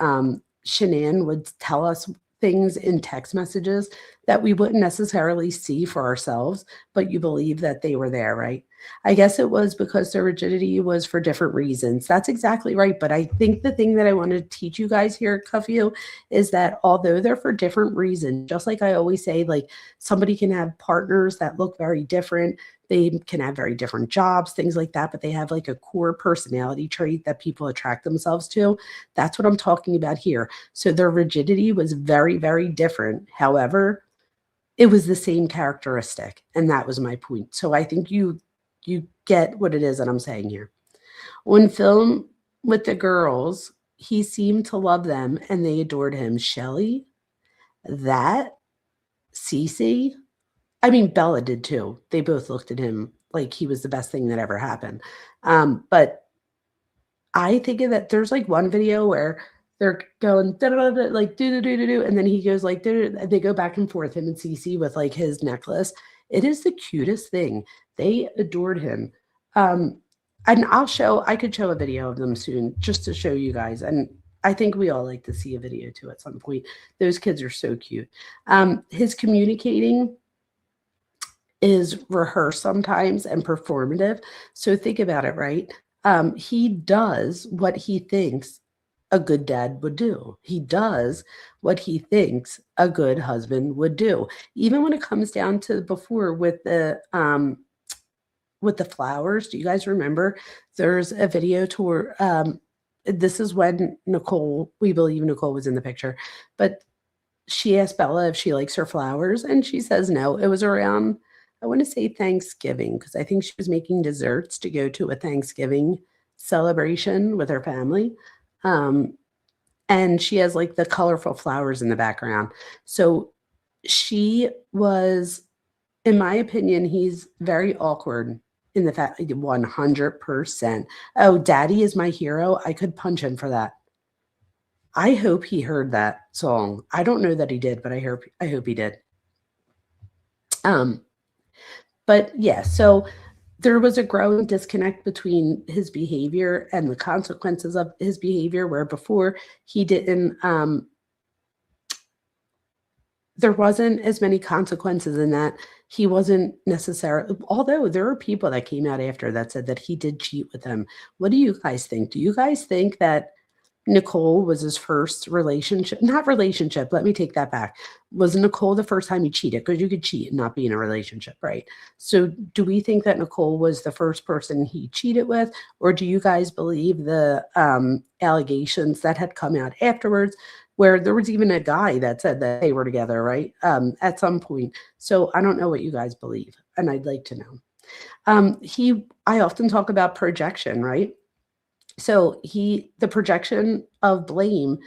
Shanann would tell us things in text messages that we wouldn't necessarily see for ourselves, but you believe that they were there, right? I guess it was because the rigidity was for different reasons. That's exactly right. But I think the thing that I want to teach you guys here at Cuffview is that although they're for different reasons, just like I always say, like somebody can have partners that look very different. They can have very different jobs, things like that, but they have like a core personality trait that people attract themselves to. That's what I'm talking about here. So their rigidity was very, very different. However, it was the same characteristic, and that was my point. So I think you get what it is that I'm saying here. On film with the girls, he seemed to love them and they adored him. Shelly, that, Cece, I mean, Bella did too. They both looked at him like he was the best thing that ever happened. But I think of that there's like one video where they're going like do, and then he goes like they go back and forth, him and Cece with like his necklace. It is the cutest thing. They adored him. And I could show a video of them soon just to show you guys. And I think we all like to see a video too at some point. Those kids are so cute. His communicating is rehearsed sometimes and performative. So think about it, right? He does what he thinks a good dad would do. He does what he thinks a good husband would do. Even when it comes down to before with the flowers, do you guys remember? There's a video tour. This is when we believe Nicole was in the picture, but she asked Bella if she likes her flowers, and she says no. It was around, I want to say Thanksgiving, because I think she was making desserts to go to a Thanksgiving celebration with her family. And she has like the colorful flowers in the background. So she was in my opinion, he's very awkward in the fact 100%. Oh, Daddy is my hero. I could punch him for that. I hope he heard that song. I don't know that he did, but I hope he did. Um, but yeah, so there was a growing disconnect between his behavior and the consequences of his behavior, where before he didn't there wasn't as many consequences in that he wasn't necessarily, although there are people that came out after that said that he did cheat with them. What do you guys think? Do you guys think that Nicole was his first relationship? Not relationship, let me take that back. Was Nicole the first time he cheated? Because you could cheat and not be in a relationship, right? So do we think that Nicole was the first person he cheated with? Or do you guys believe the allegations that had come out afterwards, where there was even a guy that said that they were together, right? At some point. So I don't know what you guys believe, and I'd like to know. I often talk about projection, right? So the projection of blame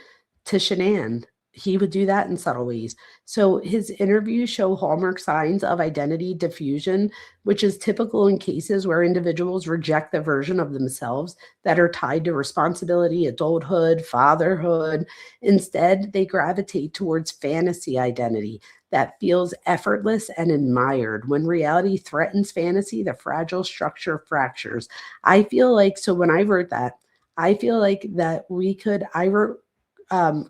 to Shanann, he would do that in subtle ways. So his interviews show hallmark signs of identity diffusion, which is typical in cases where individuals reject the version of themselves that are tied to responsibility, adulthood, fatherhood. Instead, they gravitate towards fantasy identity that feels effortless and admired. When reality threatens fantasy, the fragile structure fractures. I feel like, so when I wrote that, I feel like that I wrote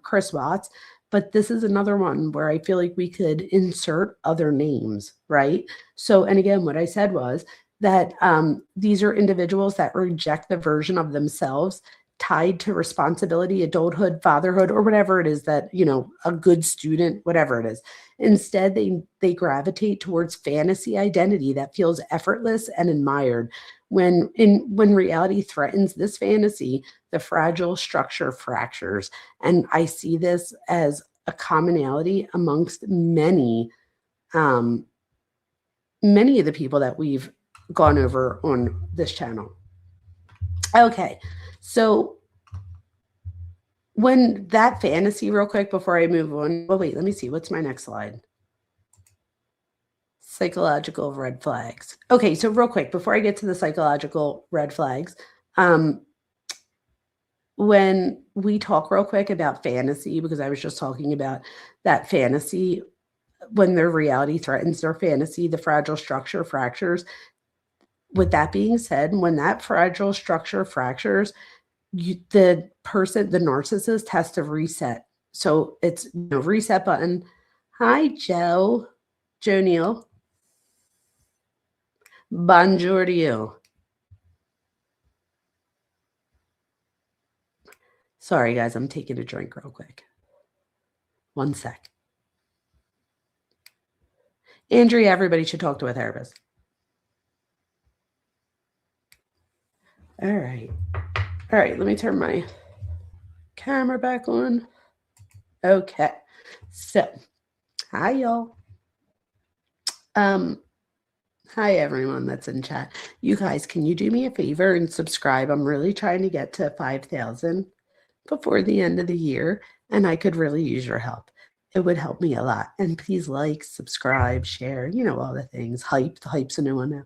Chris Watts, but this is another one where I feel like we could insert other names, right? So, and again, what I said was that these are individuals that reject the version of themselves tied to responsibility, adulthood, fatherhood, or whatever it is that, a good student, whatever it is. Instead, they gravitate towards fantasy identity that feels effortless and admired. When reality threatens this fantasy, the fragile structure fractures. And I see this as a commonality amongst many of the people that we've gone over on this channel. Okay, so when that fantasy, real quick before I move on, oh wait, let me see, what's my next slide? Psychological red flags. Okay, so real quick before I get to the psychological red flags, when we talk real quick about fantasy, because I was just talking about that fantasy, when their reality threatens their fantasy, the fragile structure fractures. With that being said, when that fragile structure fractures, the narcissist has to reset. So it's reset button. Hi, Joe Neal. Bonjour to you. Sorry, guys, I'm taking a drink real quick. One sec. Andrea, everybody should talk to a therapist. All right, let me turn my camera back on. Okay, so hi, y'all. Hi, everyone that's in chat. You guys, can you do me a favor and subscribe? I'm really trying to get to 5,000 before the end of the year, and I could really use your help. It would help me a lot. And please like, subscribe, share, all the things. Hype. The hype's a new one now.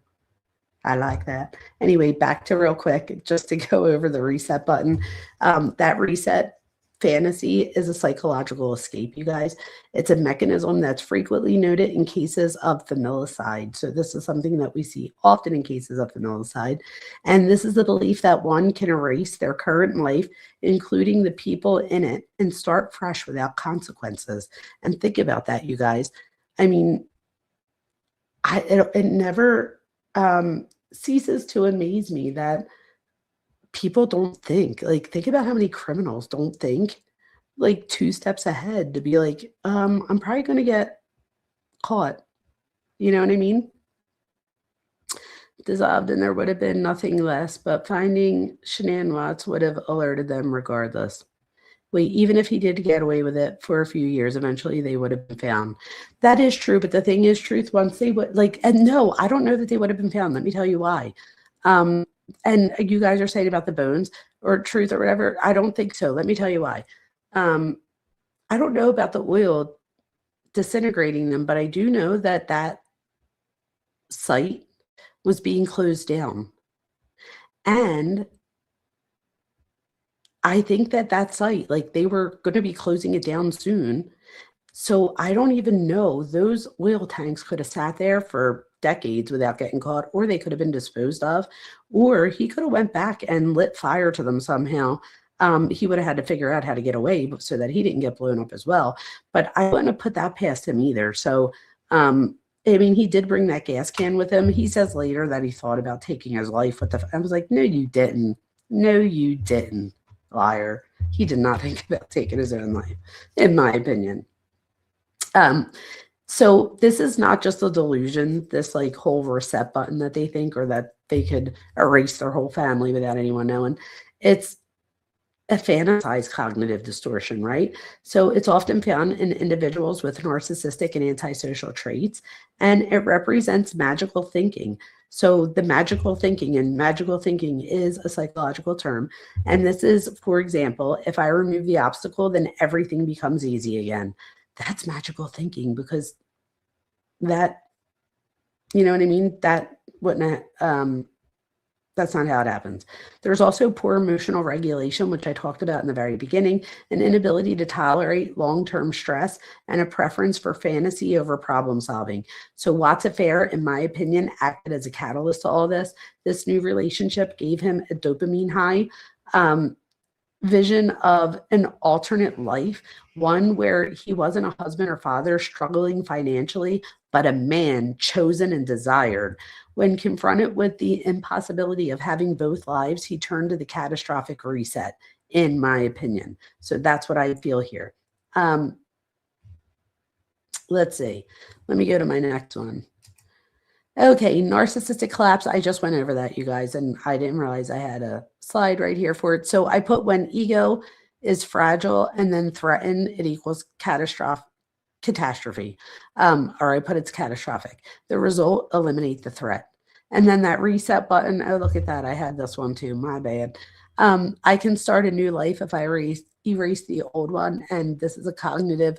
I like that. Anyway, back to real quick, just to go over the reset button. That reset fantasy is a psychological escape, you guys. It's a mechanism that's frequently noted in cases of familicide. So this is something that we see often in cases of familicide. And this is the belief that one can erase their current life, including the people in it, and start fresh without consequences. And think about that, you guys. I mean, it never ceases to amaze me that people don't think. Like, think about how many criminals don't think like 2 steps ahead to be like, I'm probably going to get caught. You know what I mean? Dissolved, and there would have been nothing less, but finding Shanann Watts would have alerted them regardless. Wait, even if he did get away with it for a few years, eventually they would have been found. That is true, but the thing is, truth, once they would, and no, I don't know that they would have been found. Let me tell you why. And you guys are saying about the bones or truth or whatever. I don't think so. Let me tell you why. I don't know about the oil disintegrating them, but I do know that site was being closed down. And I think that site, like they were going to be closing it down soon. So I don't even know. Those oil tanks could have sat there for decades without getting caught, or they could have been disposed of, or he could have went back and lit fire to them somehow. He would have had to figure out how to get away so that he didn't get blown up as well. But I wouldn't have put that past him either. So, I mean, he did bring that gas can with him. He says later that he thought about taking his life with I was like, no, you didn't. No, you didn't, liar. He did not think about taking his own life, in my opinion. So this is not just a delusion, this like whole reset button that they think, or that they could erase their whole family without anyone knowing. It's a fantasized cognitive distortion, right? So it's often found in individuals with narcissistic and antisocial traits, and it represents magical thinking. So the magical thinking is a psychological term. And this is, for example, if I remove the obstacle, then everything becomes easy again. That's magical thinking, because that, you know what I mean? That wouldn't, that's not how it happens. There's also poor emotional regulation, which I talked about in the very beginning, an inability to tolerate long-term stress, and a preference for fantasy over problem solving. So Watt's affair, in my opinion, acted as a catalyst to all this. This new relationship gave him a dopamine high, vision of an alternate life, one where he wasn't a husband or father struggling financially, but a man chosen and desired. When confronted with the impossibility of having both lives, he turned to the catastrophic reset, in my opinion. So that's what I feel here. Let's see. Let me go to my next one. Okay, narcissistic collapse. I just went over that, you guys, and I didn't realize I had a slide right here for it. So I put when ego is fragile and then threatened, it equals catastrophe. Or I put it's catastrophic. The result, eliminate the threat. And then that reset button. Oh, look at that. I had this one too. My bad. I can start a new life if I erase the old one. And this is a cognitive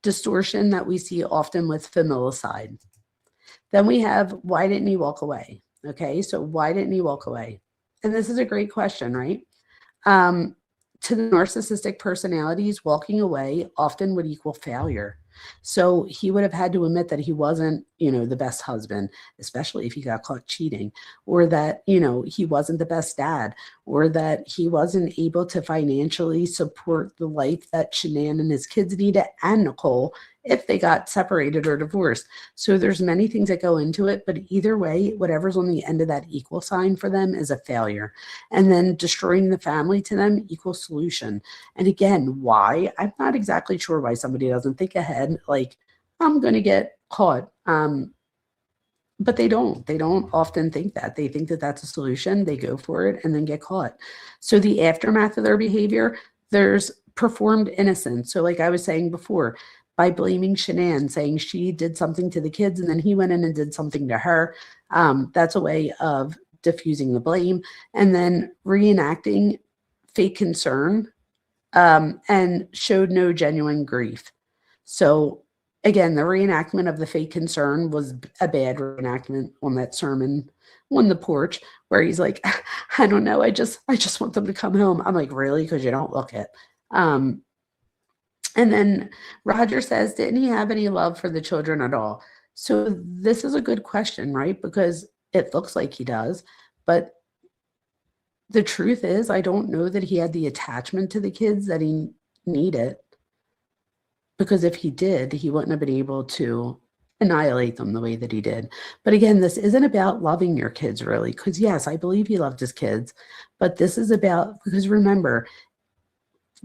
distortion that we see often with familicide. Then we have, why didn't he walk away? Okay, so why didn't he walk away? And this is a great question, right? To the narcissistic personalities, walking away often would equal failure. So he would have had to admit that he wasn't, the best husband, especially if he got caught cheating, or that, he wasn't the best dad, or that he wasn't able to financially support the life that Shanann and his kids needed, and Nicole, if they got separated or divorced. So there's many things that go into it, but either way, whatever's on the end of that equal sign for them is a failure. And then destroying the family to them equals solution. And again, why? I'm not exactly sure why somebody doesn't think ahead, like, I'm going to get caught. But they don't often think that. They think that that's a solution. They go for it and then get caught. So the aftermath of their behavior, there's performed innocence. So like I was saying before, by blaming Shanann, saying she did something to the kids and then he went in and did something to her. That's a way of diffusing the blame. And then reenacting fake concern, and showed no genuine grief. So again, the reenactment of the fake concern was a bad reenactment on that sermon on the porch, where he's like, I don't know, I just want them to come home. I'm like, really? Because you don't look it. And then Roger says, didn't he have any love for the children at all? So this is a good question, right? Because it looks like he does, but the truth is, I don't know that he had the attachment to the kids that he needed. Because if he did, he wouldn't have been able to annihilate them the way that he did. But again, this isn't about loving your kids, really. Because yes, I believe he loved his kids. But this is about, because remember,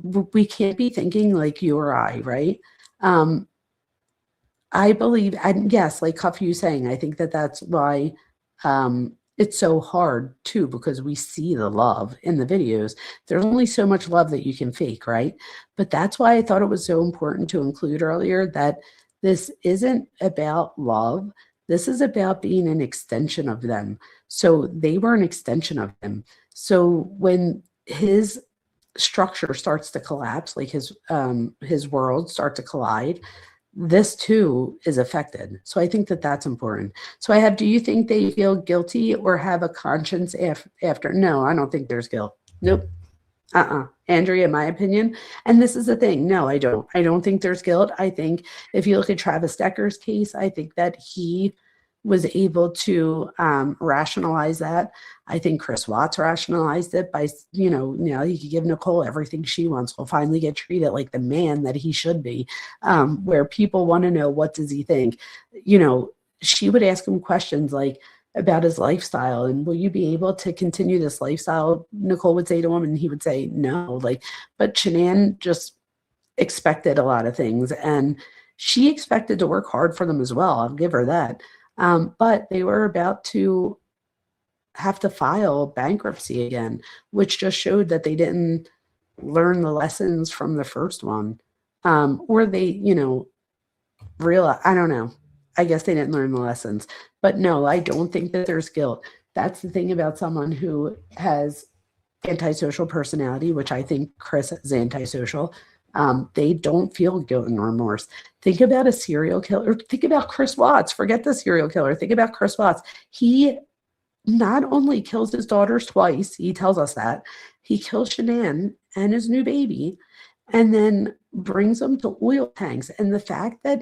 we can't be thinking like you or I, right? I believe, and yes, like Cuff you saying, I think that that's why it's so hard too, because we see the love in the videos. There's only so much love that you can fake, right? But that's why I thought it was so important to include earlier that this isn't about love. This is about being an extension of them. So they were an extension of him. So when his structure starts to collapse, like his world start to collide, this too is affected. So I think that that's important. So I have, do you think they feel guilty or have a conscience after? No, I don't think there's guilt. Nope. Andrea, in my opinion, and this is the thing. No, I don't. I don't think there's guilt. I think if you look at Travis Decker's case, I think that he was able to rationalize that. I think Chris Watts rationalized it by, he could give Nicole everything she wants. Will finally get treated like the man that he should be, where people want to know, what does he think? She would ask him questions like about his lifestyle, and will you be able to continue this lifestyle? Nicole would say to him, and he would say no. But Shanann just expected a lot of things, and she expected to work hard for them as well. I'll give her that. But they were about to have to file bankruptcy again, which just showed that they didn't learn the lessons from the first one. Or they, realize, I don't know. I guess they didn't learn the lessons. But no, I don't think that there's guilt. That's the thing about someone who has antisocial personality, which I think Chris is antisocial. They don't feel guilt and remorse. Think about a serial killer. Think about Chris Watts. Forget the serial killer. Think about Chris Watts. He not only kills his daughters twice, he tells us that, he kills Shanann and his new baby, and then brings them to oil tanks. And the fact that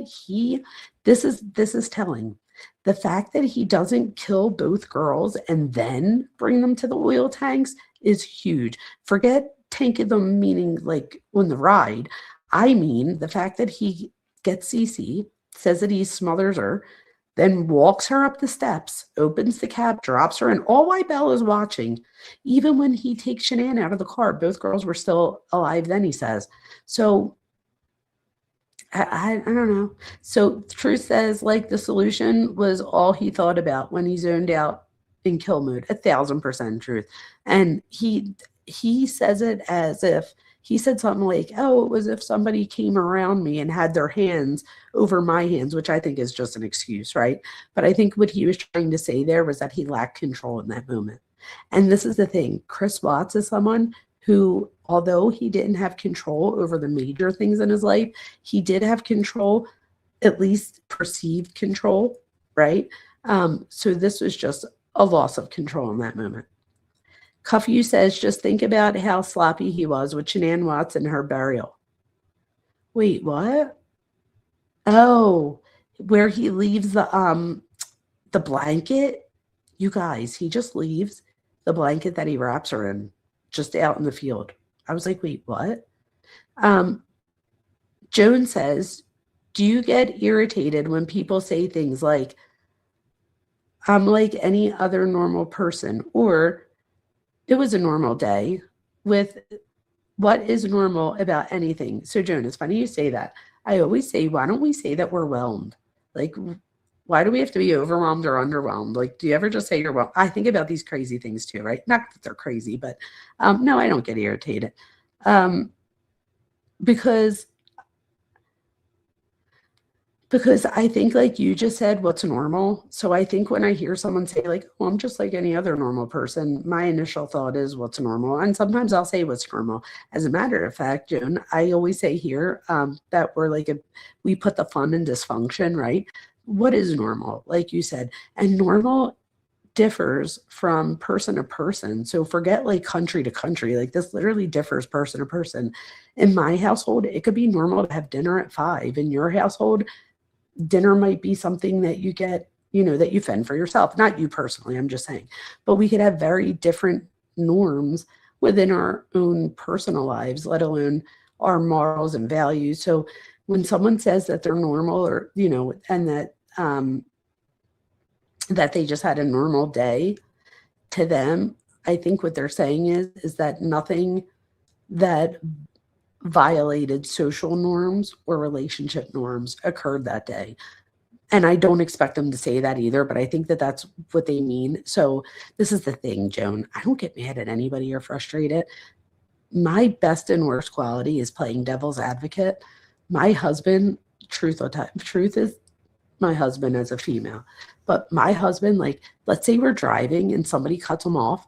this is telling. The fact that he doesn't kill both girls and then bring them to the oil tanks is huge. Forget tanking them, meaning like on the ride. I mean, the fact that he gets Cece, says that he smothers her, then walks her up the steps, opens the cab, drops her in, all while Belle is watching. Even when he takes Shanann out of the car, both girls were still alive then, he says. So I don't know. So Truth says, the solution was all he thought about when he zoned out in kill mode. 1,000% truth. And he says it as if he said something like, oh, it was if somebody came around me and had their hands over my hands, which I think is just an excuse, right? But I think what he was trying to say there was that he lacked control in that moment. And this is the thing. Chris Watts is someone who, although he didn't have control over the major things in his life, he did have control, at least perceived control, right? So this was just a loss of control in that moment. Cuffew says, just think about how sloppy he was with Shanann Watts and her burial. Wait, what? Oh, where he leaves the blanket? You guys, he just leaves the blanket that he wraps her in just out in the field. I was like, wait, what? Joan says, do you get irritated when people say things like, I'm like any other normal person, or it was a normal day? With what is normal about anything? So Joan, it's funny you say that. I always say, why don't we say that we're whelmed? Why do we have to be overwhelmed or underwhelmed? Do you ever just say you're whelmed? I think about these crazy things too, right? Not that they're crazy, but no, I don't get irritated. Because I think, like you just said, what's normal. So I think when I hear someone say well, I'm just like any other normal person, my initial thought is what's normal. And sometimes I'll say what's normal. As a matter of fact, Joan, I always say here that we're we put the fun in dysfunction, right? What is normal? Like you said, and normal differs from person to person. So forget country to country. This literally differs person to person. In my household, it could be normal to have dinner at 5. In your household, dinner might be something that you get, that you fend for yourself. Not you personally, I'm just saying. But we could have very different norms within our own personal lives, let alone our morals and values. So when someone says that they're normal, or, and that that they just had a normal day, to them, I think what they're saying is that nothing that violated social norms or relationship norms occurred that day. And I don't expect them to say that either, but I think that that's what they mean. So this is the thing, Joan. I don't get mad at anybody or frustrated. My best and worst quality is playing devil's advocate. My husband, truth is my husband as a female, but my husband, let's say we're driving and somebody cuts him off,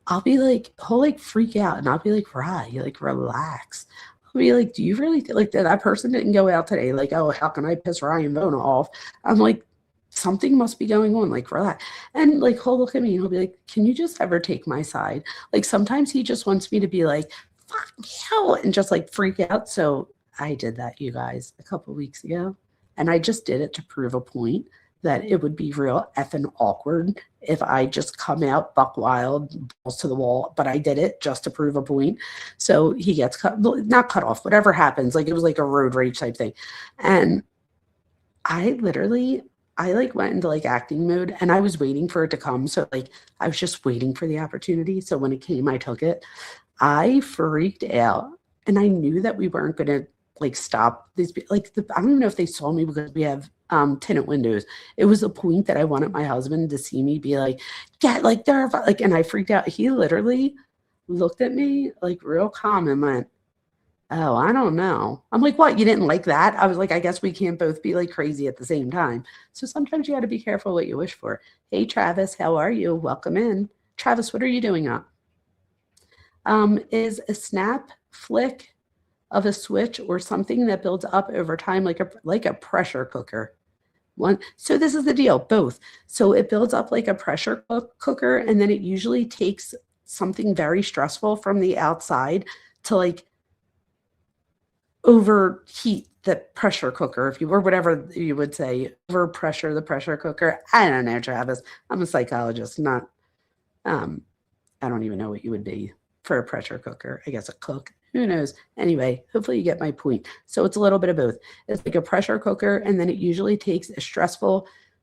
I'll be he'll freak out, and I'll be Rye, relax. He'll be like, do you really think like that person didn't go out today? Like, oh, how can I piss Ryan Vona off? I'm like, something must be going on. Like, relax. And like, he'll look at me and he'll be like, can you just ever take my side? Like, sometimes he just wants me to be like, fuck you, and just like freak out. So I did that, you guys, a couple weeks ago. And I just did it to prove a point that it would be real effing awkward if I just come out buck wild, balls to the wall. But I did it just to prove a point. So he gets cut, not cut off, whatever happens. Like, it was like a road rage type thing. And I like went into like acting mode, and I was waiting for it to come. So like I was just waiting for the opportunity. So when it came, I took it. I freaked out, and I knew that we weren't going to like stop these. Like I don't even know if they saw me because we have tinted windows. It was a point that I wanted my husband to see me be like, yeah, like they're like, and I freaked out. He literally looked at me like real calm and went, oh, I don't know. I'm like, what? You didn't like that? I was like, I guess we can't both be like crazy at the same time. So sometimes you got to be careful what you wish for. Hey, Travis, how are you? Welcome in. Travis, what are you doing up? Is a snap, flick of a switch or something that builds up over time like a pressure cooker. So this is the deal, both. So it builds up like a pressure cooker, and then it usually takes something very stressful from the outside to like overheat the pressure cooker, if you or whatever you would say, overpressure the pressure cooker. I don't know, Travis. I'm a psychologist, not I don't even know what you would be for a pressure cooker. I guess a cook. Who knows? Anyway, hopefully you get my point. So it's a little bit of both. It's like a pressure cooker, and then it usually takes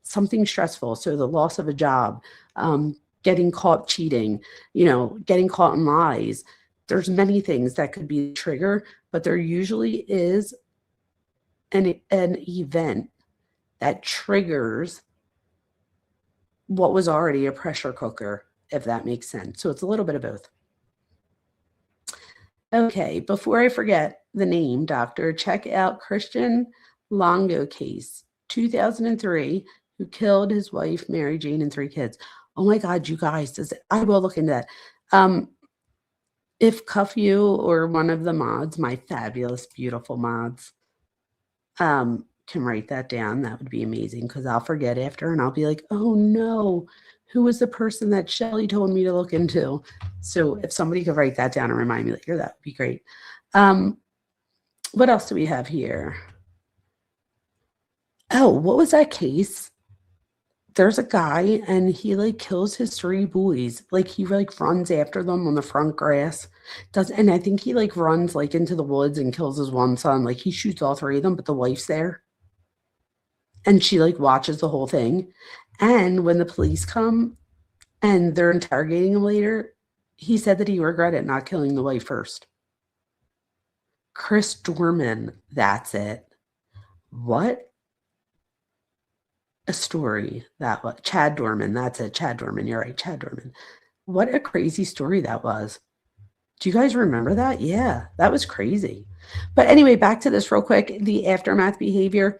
something stressful. So the loss of a job, getting caught cheating, getting caught in lies. There's many things that could be the trigger, but there usually is an event that triggers what was already a pressure cooker, if that makes sense. So it's a little bit of both. Okay, before I forget the name, doctor, check out Christian Longo case, 2003, who killed his wife, Mary Jane, and 3 kids. Oh my God, you guys, I will look into that. If Cuff You or one of the mods, my fabulous, beautiful mods, can write that down, that would be amazing, because I'll forget after and I'll be like, oh no, who was the person that Shelly told me to look into? So if somebody could write that down and remind me later, that would be great. What else do we have here? Oh, what was that case? There's a guy and he like kills his 3 boys. Like he like runs after them on the front grass. And I think he like runs like into the woods and kills his one son. Like he shoots all 3 of them, but the wife's there. And she like watches the whole thing. And when the police come and they're interrogating him later, he said that he regretted not killing the wife first. Chris Dorman, that's it. What a story that was. Chad Dorman, that's it. Chad Dorman, you're right, Chad Dorman. What a crazy story that was. Do you guys remember that? Yeah, that was crazy. But anyway, back to this real quick. The aftermath behavior,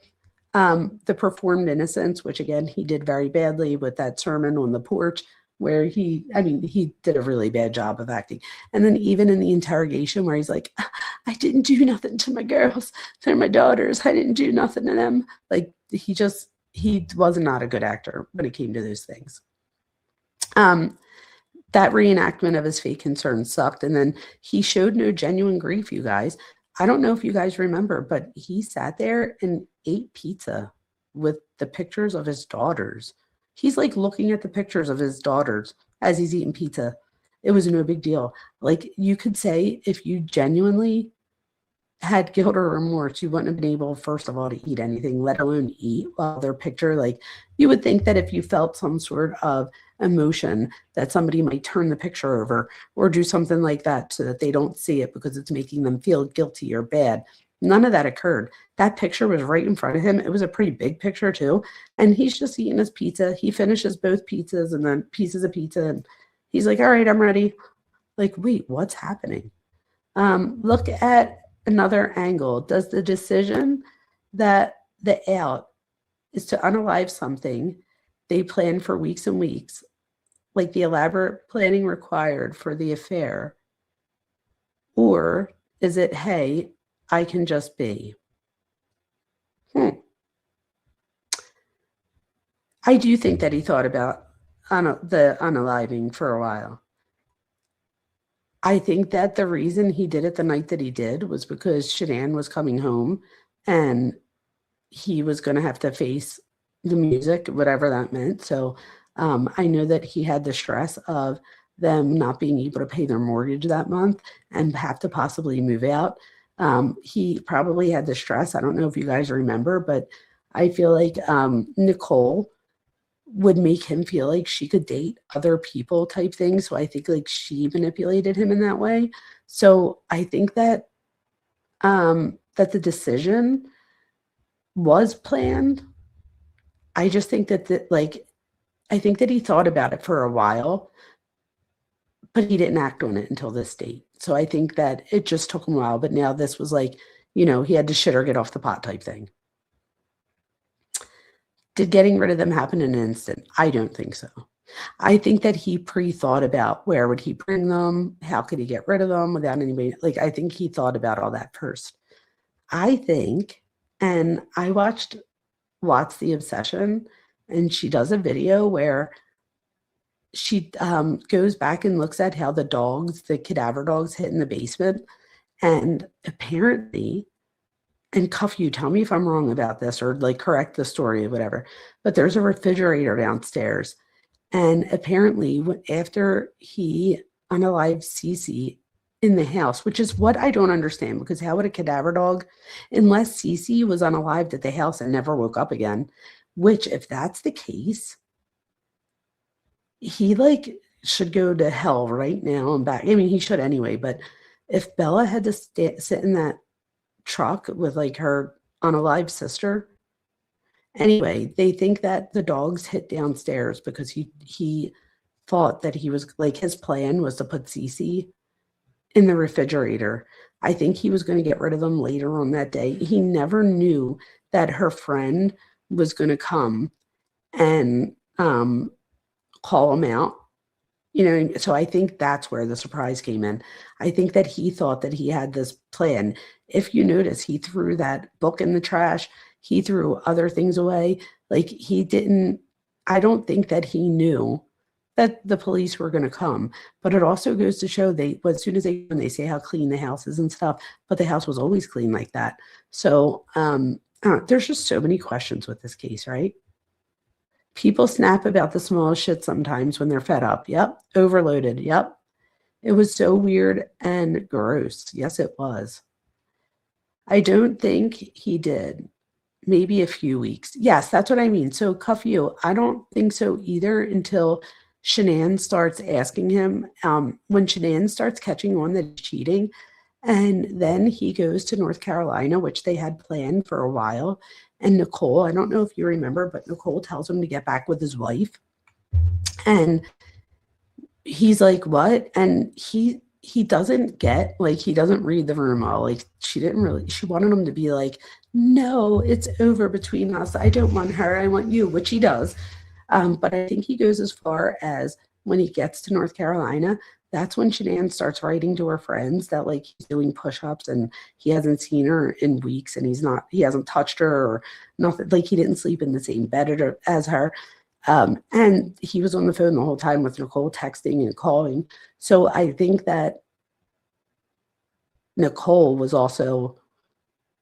the performed innocence, which again, he did very badly with that sermon on the porch where he did a really bad job of acting. And then even in the interrogation where he's like, I didn't do nothing to my girls. They're my daughters. I didn't do nothing to them. Like he was not a good actor when it came to those things. That reenactment of his fake concern sucked. And then he showed no genuine grief, you guys. I don't know if you guys remember, but he sat there and ate pizza with the pictures of his daughters. He's like looking at the pictures of his daughters as he's eating pizza. It was no big deal. Like you could say if you genuinely had guilt or remorse, you wouldn't have been able, first of all, to eat anything, let alone eat while their picture. Like you would think that if you felt some sort of emotion that somebody might turn the picture over or do something like that so that they don't see it because it's making them feel guilty or bad. None of that occurred. That picture was right in front of him. It was a pretty big picture too. And he's just eating his pizza. He finishes both pizzas and then pieces of pizza. And he's like, all right, I'm ready. Like, wait, what's happening? Look at another angle. Does the decision that the out is to unalive something they planned for weeks and weeks, like the elaborate planning required for the affair, or is it, hey, I can just be. I do think that he thought about the unaliving for a while. I think that the reason he did it the night that he did was because Shanann was coming home and he was going to have to face the music, whatever that meant. So I know that he had the stress of them not being able to pay their mortgage that month and have to possibly move out. He probably had the stress. I don't know if you guys remember, but I feel like Nicole would make him feel like she could date other people type thing. So I think like she manipulated him in that way. So I think that that the decision was planned. I just think that I think that he thought about it for a while, but he didn't act on it until this date. So I think that it just took him a while, but now this was like, he had to shit or get off the pot type thing. Did getting rid of them happen in an instant? I don't think so. I think that he pre-thought about where would he bring them, how could he get rid of them without anybody, like I think he thought about all that first. I think, and I watched Watts the Obsession, and she does a video where she goes back and looks at how the cadaver dogs hit in the basement, and apparently, and Cuff, you tell me if I'm wrong about this or like correct the story or whatever, but there's a refrigerator downstairs. And apparently after he unalived Cece in the house, which is what I don't understand, because how would a cadaver dog, unless Cece was unalived at the house and never woke up again, which if that's the case, he like should go to hell right now and back. I mean, he should anyway, but if Bella had to sit in that truck with like her unalived sister. Anyway, they think that the dogs hit downstairs because he thought that he was like, his plan was to put Cece in the refrigerator. I think he was going to get rid of them later on that day. He never knew that her friend was going to come and call him out. So I think that's where the surprise came in. I think that he thought that he had this plan. If you notice, he threw that book in the trash. He threw other things away. Like I don't think that he knew that the police were going to come. But it also goes to show as soon as when they say how clean the house is and stuff, but the house was always clean like that. So there's just so many questions with this case, right? People snap about the smallest shit sometimes when they're fed up. Yep. Overloaded. Yep. It was so weird and gross. Yes, it was. I don't think he did. Maybe a few weeks. Yes, that's what I mean. So Cuff you. I don't think so either until Shanann starts asking him. When Shanann starts catching on that he's cheating, and then he goes to North Carolina, which they had planned for a while. And Nicole, I don't know if you remember, but Nicole tells him to get back with his wife. And he's like, what? And he doesn't get, like, he doesn't read the room all. Like, she wanted him to be like, no, it's over between us. I don't want her. I want you, which he does. But I think he goes as far as when he gets to North Carolina, that's when Shanann starts writing to her friends that like he's doing push-ups and he hasn't seen her in weeks and he hasn't touched her or nothing. Like he didn't sleep in the same bed as her. And he was on the phone the whole time with Nicole, texting and calling. So I think that Nicole was also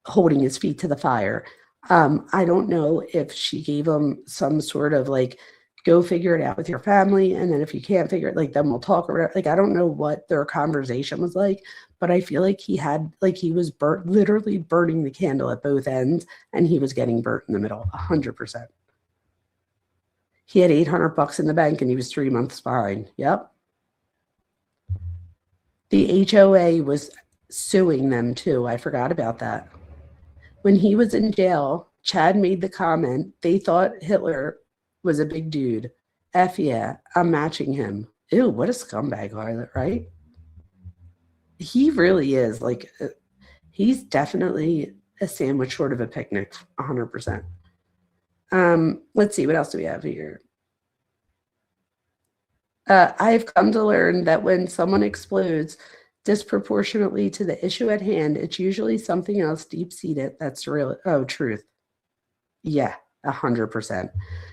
holding his feet to the fire. I don't know if she gave him some sort of like, go figure it out with your family. And then if you can't figure it, like, then we'll talk or like, I don't know what their conversation was like, but I feel like he was literally burning the candle at both ends and he was getting burnt in the middle 100%. He had $800 in the bank and he was 3 months behind. Yep. The HOA was suing them too. I forgot about that. When he was in jail, Chad made the comment, they thought Hitler was a big dude. F yeah, I'm matching him. Ew, what a scumbag, Violet, right? He really is. Like, he's definitely a sandwich short of a picnic, 100%. Let's see, what else do we have here? I've come to learn that when someone explodes, disproportionately to the issue at hand. It's usually something else deep-seated that's real. Oh, truth. Yeah, 100%.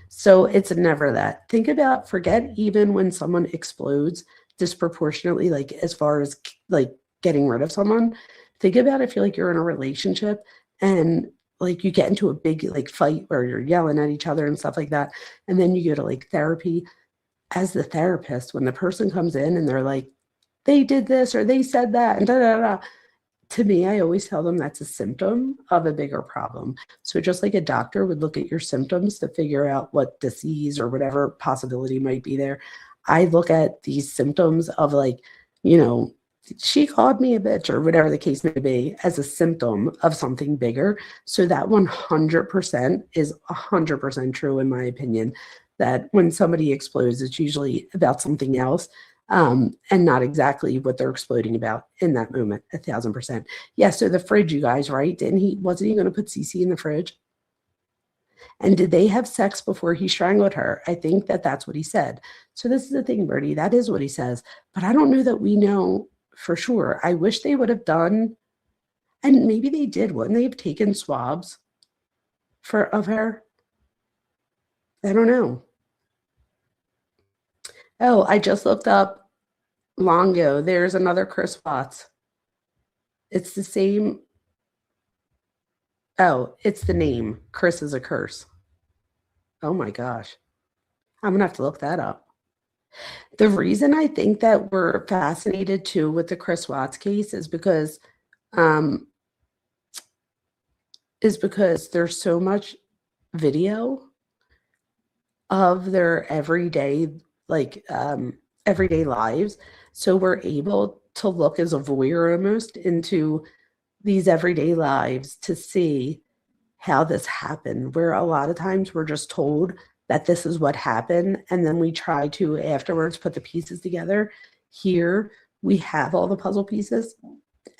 So it's never that. Think about, forget even when someone explodes disproportionately, like as far as like getting rid of someone. Think about if you're in a relationship and like you get into a big like fight where you're yelling at each other and stuff like that, and then you go to like therapy. As the therapist, when the person comes in and they're like, they did this or they said that and da da da, to me, I always tell them that's a symptom of a bigger problem. So just like a doctor would look at your symptoms to figure out what disease or whatever possibility might be there, I look at these symptoms of like, you know, she called me a bitch or whatever the case may be as a symptom of something bigger. So that 100% is 100% true in my opinion, that when somebody explodes, it's usually about something else. And not exactly what they're exploding about in that moment, 1,000%. Yeah, so the fridge, you guys, right? Wasn't he going to put Cece in the fridge? And did they have sex before he strangled her? I think that's what he said. So this is the thing, Bertie, that is what he says. But I don't know that we know for sure. I wish they would have done, and maybe they did, wouldn't they have taken swabs of her? I don't know. Oh, I just looked up Longo. There's another Chris Watts. It's the same. Oh, it's the name. Chris is a curse. Oh my gosh. I'm going to have to look that up. The reason I think that we're fascinated too with the Chris Watts case is because there's so much video of their everyday lives. So we're able to look as a voyeur almost into these everyday lives to see how this happened, where a lot of times we're just told that this is what happened, and then we try to afterwards put the pieces together. Here, we have all the puzzle pieces,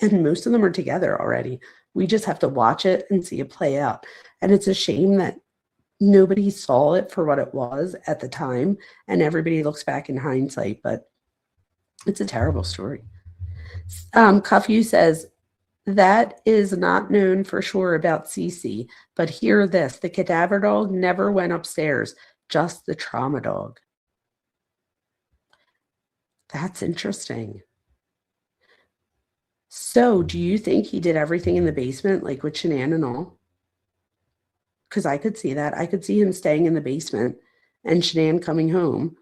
and most of them are together already. We just have to watch it and see it play out. And it's a shame that nobody saw it for what it was at the time, and everybody looks back in hindsight, but it's a terrible story. Cuffy says, that is not known for sure about Cece, but hear this, the cadaver dog never went upstairs, just the trauma dog. That's interesting. So do you think he did everything in the basement, like with Shanann and all? Because I could see that. I could see him staying in the basement and Shanann coming home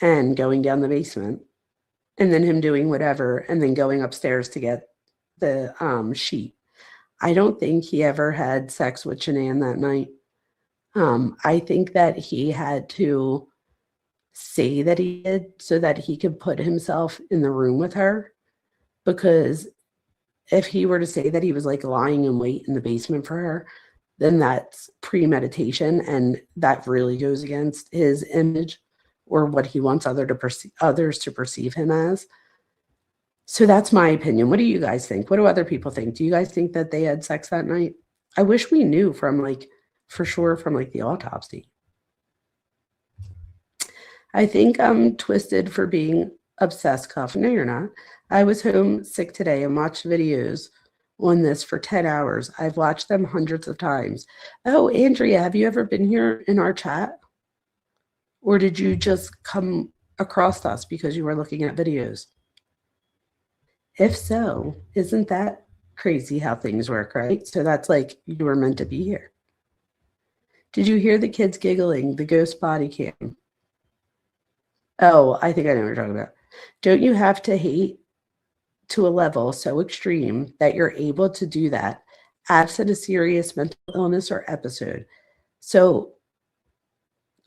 and going down the basement and then him doing whatever and then going upstairs to get the sheet. I don't think he ever had sex with Shanann that night. I think that he had to say that he did so that he could put himself in the room with her, because if he were to say that he was like lying in wait in the basement for her, then that's premeditation, and that really goes against his image or what he wants others to perceive him as. So that's my opinion. What do you guys think? What do other people think? Do you guys think that they had sex that night? I wish we knew for sure from the autopsy. I think I'm twisted for being obsessed, Cuff. No, you're not. I was home sick today and watched videos on this for 10 hours. I've watched them hundreds of times. Oh, Andrea, have you ever been here in our chat? Or did you just come across us because you were looking at videos? If so, isn't that crazy how things work, right? So that's like you were meant to be here. Did you hear the kids giggling, the ghost body cam? Oh, I think I know what you're talking about. Don't you have to hate to a level so extreme that you're able to do that absent a serious mental illness or episode? So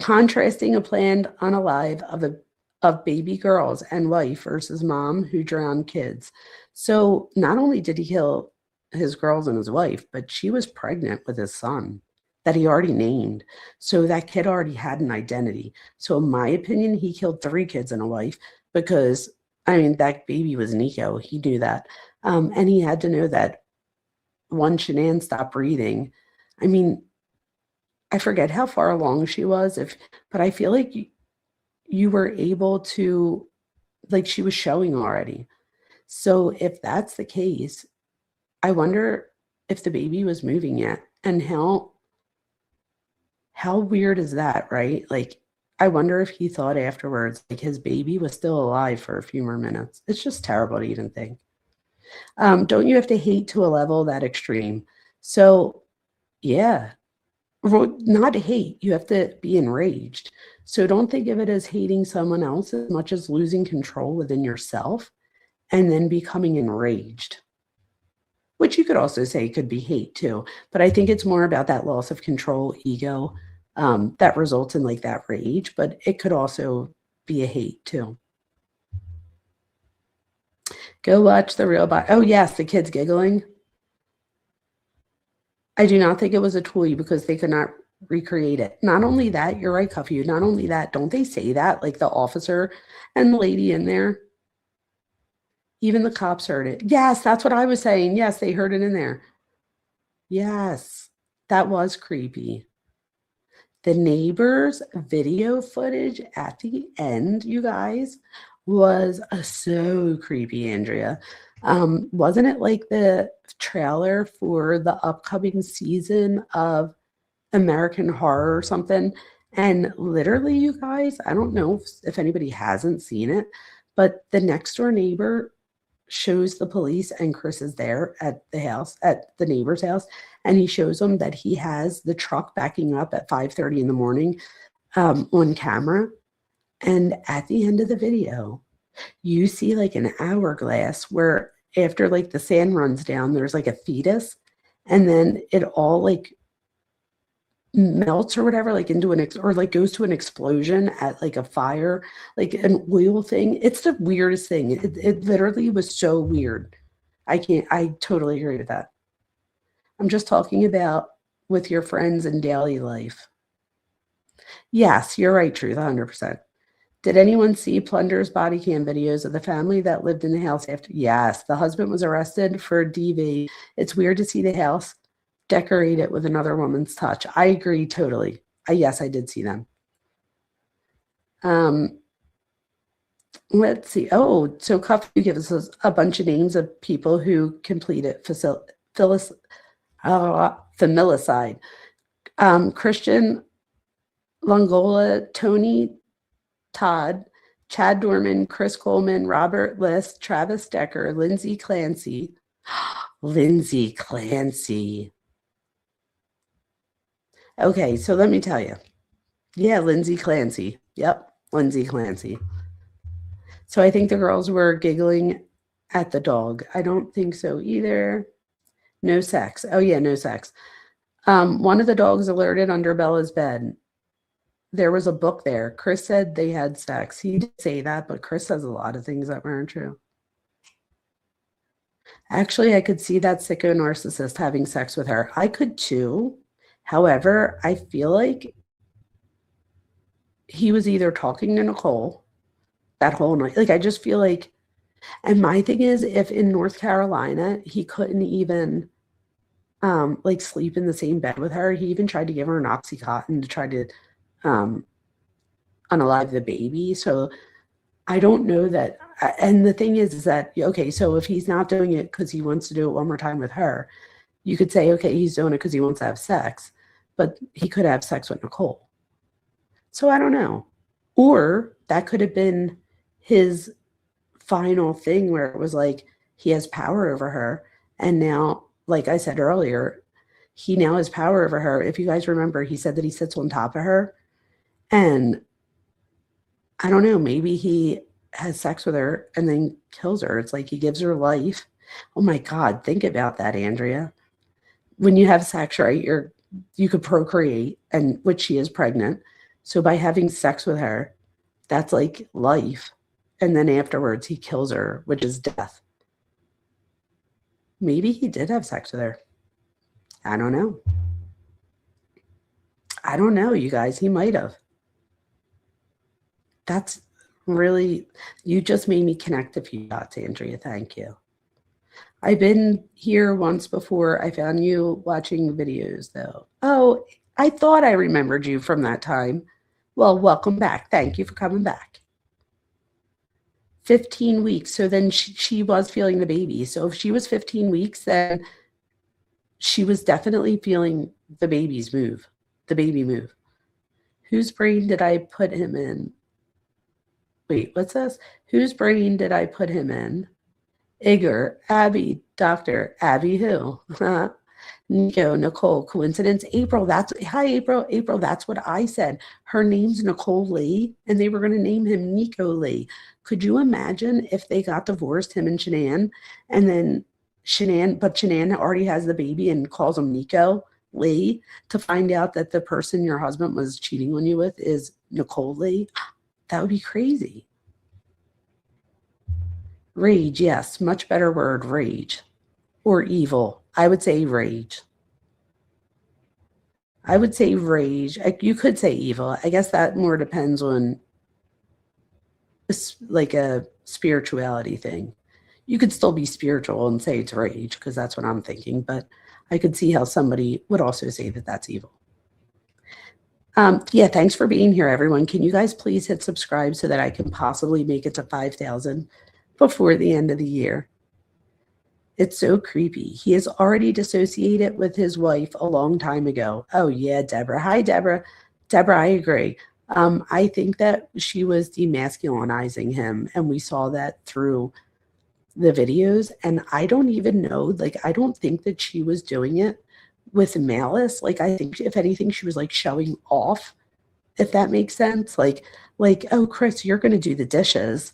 contrasting a planned unalive of baby girls and wife versus mom who drowned kids. So not only did he kill his girls and his wife, but she was pregnant with his son that he already named. So that kid already had an identity. So in my opinion, he killed 3 kids and a wife because, I mean, that baby was Nico. He knew that. And he had to know that once Shanann stopped breathing, I mean, I forget how far along she was, but I feel like you were able to, like, she was showing already. So if that's the case, I wonder if the baby was moving yet, and how weird is that, right? Like, I wonder if he thought afterwards, like his baby was still alive for a few more minutes. It's just terrible to even think. Don't you have to hate to a level that extreme? So, yeah, not hate. You have to be enraged. So don't think of it as hating someone else as much as losing control within yourself and then becoming enraged, which you could also say could be hate too. But I think it's more about that loss of control, ego, that results in like that rage, but it could also be a hate too. Go watch the real body. Oh, yes, the kids giggling. I do not think it was a toy because they could not recreate it. Not only that, you're right, Cuffy. Not only that, don't they say that? Like the officer and the lady in there, even the cops heard it. Yes, that's what I was saying. Yes, they heard it in there. Yes, that was creepy. The neighbors' video footage at the end, you guys, was so creepy, Andrea. Wasn't it like the trailer for the upcoming season of American Horror or something? And literally, you guys, I don't know if anybody hasn't seen it, but the next door neighbor shows the police, and Chris is there at the house, at the neighbor's house, and he shows them that he has the truck backing up at 5:30 in the morning on camera. And at the end of the video, you see like an hourglass where after like the sand runs down, there's like a fetus, and then it all like melts or whatever, like into or like goes to an explosion at like a fire, like an oil thing. It's the weirdest thing. It literally was so weird. I totally agree with that. I'm just talking about with your friends in daily life. Yes, you're right, Truth, 100%. Did anyone see Plunder's body cam videos of the family that lived in the house after? Yes, the husband was arrested for DV. It's weird to see the house decorate it with another woman's touch. I agree totally. Yes, I did see them. Let's see. Oh, so Cuff gives us a bunch of names of people who completed Familicide. Christian Longola, Tony Todd, Chad Dorman, Chris Coleman, Robert List, Travis Decker, Lindsay Clancy. Lindsay Clancy. Okay, so let me tell you. Yeah, Lindsay Clancy. Yep, Lindsay Clancy. So I think the girls were giggling at the dog. I don't think so either. No sex. Oh, yeah, no sex. One of the dogs alerted under Bella's bed. There was a book there. Chris said they had sex. He did say that, but Chris says a lot of things that weren't true. Actually, I could see that sicko narcissist having sex with her. I could too. However, I feel like he was either talking to Nicole that whole night. Like, I just feel like, and my thing is, if in North Carolina, he couldn't even like sleep in the same bed with her. He even tried to give her an Oxycontin to try to unalive the baby. So I don't know that. And the thing is that, okay, so if he's not doing it because he wants to do it one more time with her, you could say, okay, he's doing it because he wants to have sex, but he could have sex with Nicole. So I don't know. Or that could have been his final thing where it was like he has power over her. And now, like I said earlier, he now has power over her. If you guys remember, he said that he sits on top of her. And I don't know, maybe he has sex with her and then kills her. It's like he gives her life. Oh my God, think about that, Andrea. When you have sex, right, you could procreate, and which she is pregnant. So by having sex with her, that's like life. And then afterwards he kills her, which is death. Maybe he did have sex with her. I don't know. I don't know, you guys. He might have. That's really, you just made me connect a few dots, Andrea. Thank you. I've been here once before. I found you watching videos, though. Oh, I thought I remembered you from that time. Well, welcome back. Thank you for coming back. 15 weeks. So then she was feeling the baby. So if she was 15 weeks, then she was definitely feeling the baby move. Whose brain did I put him in? Wait, what's this? Whose brain did I put him in? Igor, Abby, Dr. Abby who? Nico, Nicole, coincidence? Hi April. April, that's what I said. Her name's Nicole Lee, and they were going to name him Nico Lee. Could you imagine if they got divorced, him and Shanann, and then Shanann already has the baby and calls him Nico Lee, to find out that the person your husband was cheating on you with is Nicole Lee? That would be crazy. Rage, yes, much better word, rage. Or evil. I would say rage. You could say evil. I guess that more depends on like a spirituality thing. You could still be spiritual and say it's rage, because that's what I'm thinking, but I could see how somebody would also say that that's evil. Yeah, thanks for being here, everyone. Can you guys please hit subscribe so that I can possibly make it to 5,000 before the end of the year? It's so creepy. He is already dissociated with his wife a long time ago. Oh, yeah, Deborah. Hi, Deborah. Deborah, I agree. I think that she was demasculinizing him, and we saw that through the videos. And I don't even know, like, I don't think that she was doing it with malice. Like, I think if anything, she was like showing off, if that makes sense. Like, oh, Chris, you're going to do the dishes.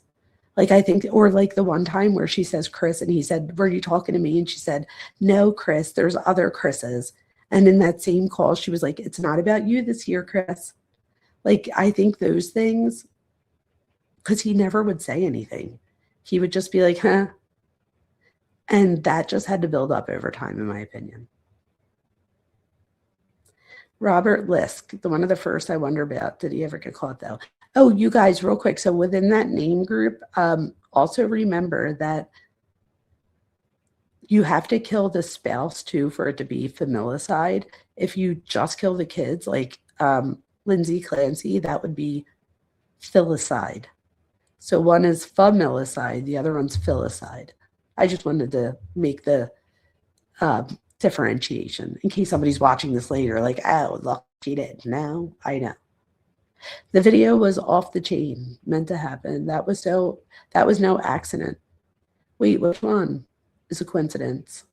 Like, I think, or like the one time where she says Chris, and he said, were you talking to me? And she said, no, Chris, there's other Chris's. And in that same call, she was like, it's not about you this year, Chris. Like, I think those things, because he never would say anything. He would just be like, huh. And that just had to build up over time, in my opinion. Robert Lisk, the one of the first I wonder about. Did he ever get caught, though? Oh, you guys, real quick. So within that name group, also remember that you have to kill the spouse, too, for it to be familicide. If you just kill the kids, like Lindsay Clancy, that would be filicide. So one is familicide, the other one's filicide. I just wanted to make the differentiation in case somebody's watching this later, like, oh, look, she did. No, I know. The video was off the chain, meant to happen. That was no accident. Wait, which one is a coincidence?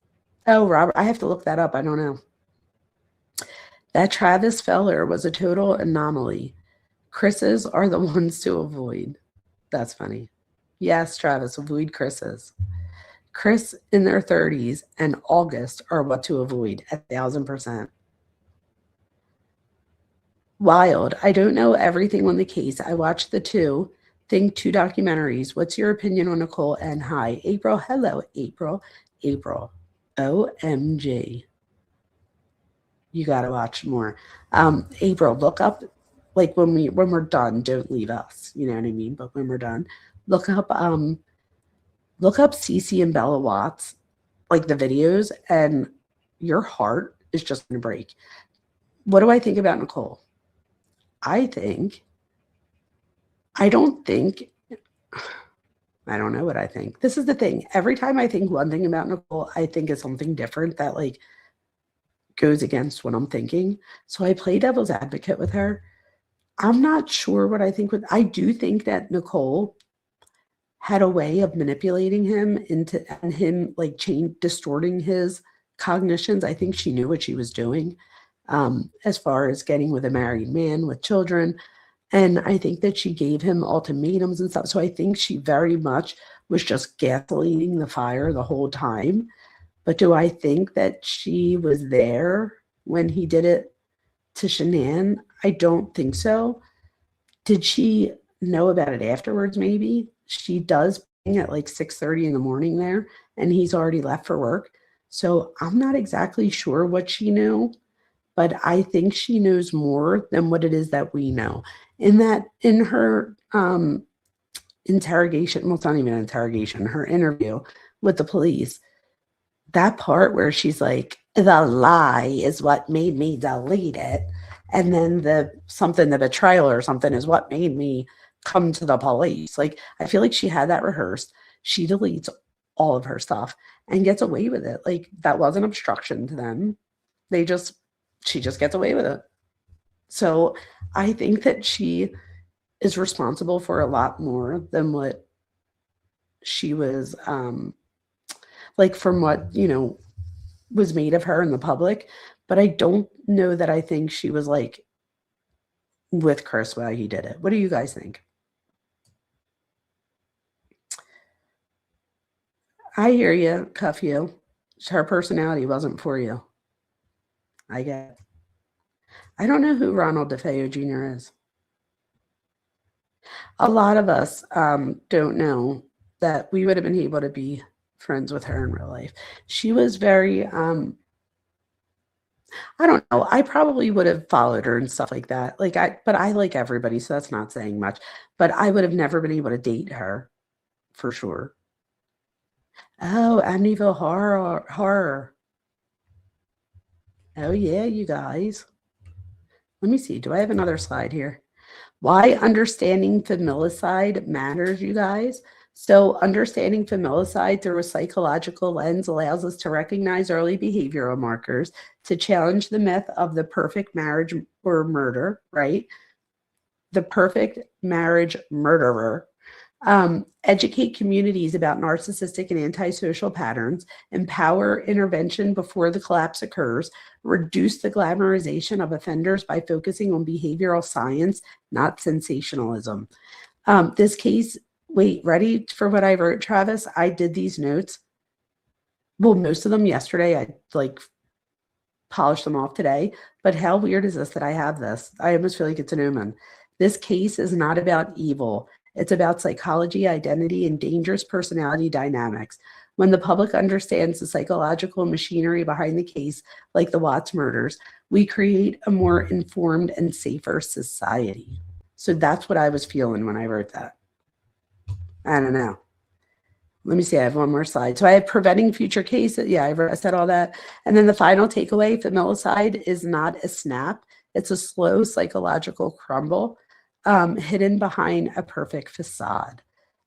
Oh, Robert, I have to look that up. I don't know. That Travis Feller was a total anomaly. Chris's are the ones to avoid. That's funny. Yes, Travis, avoid Chris's. Chris in their 30s and August are what to avoid, 1,000%. Wild. I don't know everything on the case. I watched the two documentaries. What's your opinion on Nicole? And hi, April. Hello, April. April. OMG. You got to watch more. April, look up, like when we're done, don't leave us. You know what I mean? But when we're done, look up Cece and Bella Watts, like the videos, and your heart is just going to break. What do I think about Nicole? I don't know what I think. This is the thing. Every time I think one thing about Nicole, I think it's something different that like goes against what I'm thinking. So I play devil's advocate with her. I'm not sure what I think. I do think that Nicole had a way of manipulating him and him like distorting his cognitions. I think she knew what she was doing. As far as getting with a married man with children. And I think that she gave him ultimatums and stuff. So I think she very much was just gaslighting the fire the whole time. But do I think that she was there when he did it to Shanann? I don't think so. Did she know about it afterwards? Maybe. She does ping at like 6:30 in the morning there, and he's already left for work. So I'm not exactly sure what she knew. But I think she knows more than what it is that we know. In her interrogation, well, it's not even an interrogation, her interview with the police, that part where she's like, the lie is what made me delete it. And then the betrayal or something is what made me come to the police. Like, I feel like she had that rehearsed. She deletes all of her stuff and gets away with it. Like, that wasn't obstruction to them. She just gets away with it. So I think that she is responsible for a lot more than what she was, like, from what, was made of her in the public. But I don't know that I think she was like with Chris while he did it. What do you guys think? I hear you, cuff you. Her personality wasn't for you. I get it. I don't know who Ronald DeFeo Jr. is. A lot of us don't know that we would have been able to be friends with her in real life. She was very, I don't know. I probably would have followed her and stuff like that. But I like everybody, so that's not saying much. But I would have never been able to date her, for sure. Oh, Amityville horror. Oh yeah, you guys. Let me see. Do I have another slide here? Why understanding familicide matters, you guys. So understanding familicide through a psychological lens allows us to recognize early behavioral markers, to challenge the myth of the perfect marriage or murder, right? The perfect marriage murderer. Educate communities about narcissistic and antisocial patterns, empower intervention before the collapse occurs, reduce the glamorization of offenders by focusing on behavioral science, not sensationalism. This case, wait, ready for what I wrote, Travis? I did these notes. Well, most of them yesterday. I polished them off today. But how weird is this that I have this? I almost feel like it's an omen. This case is not about evil. It's about psychology, identity, and dangerous personality dynamics. When the public understands the psychological machinery behind the case, like the Watts murders, we create a more informed and safer society. So that's what I was feeling when I wrote that. I don't know. Let me see. I have one more slide. So I have preventing future cases. Yeah, I said all that. And then the final takeaway, familicide is not a snap. It's a slow psychological crumble hidden behind a perfect facade.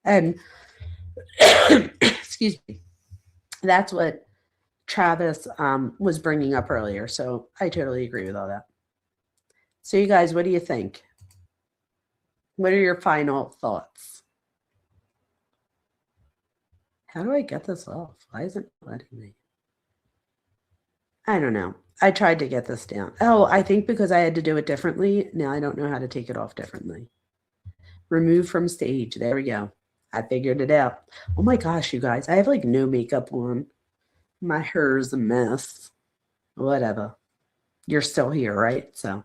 And excuse me, that's what Travis was bringing up earlier. So I totally agree with all that. So you guys, what do you think? What are your final thoughts? How do I get this off? Why isn't it letting me? I don't know. I tried to get this down. Oh, I think because I had to do it differently. Now I don't know how to take it off differently. Remove from stage. There we go. I figured it out. Oh my gosh, you guys. I have like no makeup on. My hair's a mess. Whatever. You're still here, right? So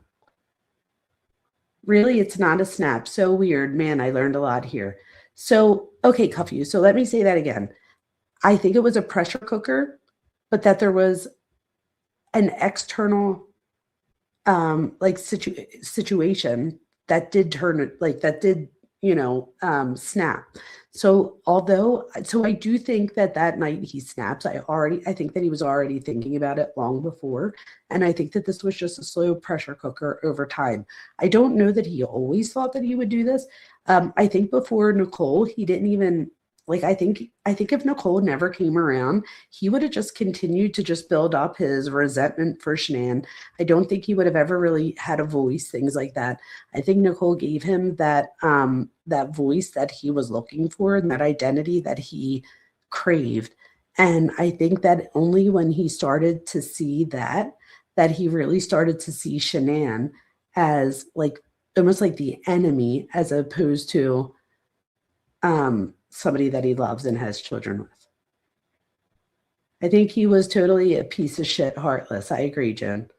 really, it's not a snap. So weird. Man, I learned a lot here. So, okay, cuff you. So let me say that again. I think it was a pressure cooker, but that there was an external situation that did turn it, like that did, snap. So I do think that night he snaps, I think that he was already thinking about it long before. And I think that this was just a slow pressure cooker over time. I don't know that he always thought that he would do this. I think before Nicole, he didn't even, I think if Nicole never came around, he would have just continued to just build up his resentment for Shanann. I don't think he would have ever really had a voice, things like that. I think Nicole gave him that voice that he was looking for and that identity that he craved. And I think that only when he started to see that he really started to see Shanann as almost like the enemy, as opposed to somebody that he loves and has children with. I think he was totally a piece of shit, heartless. I agree, Jen.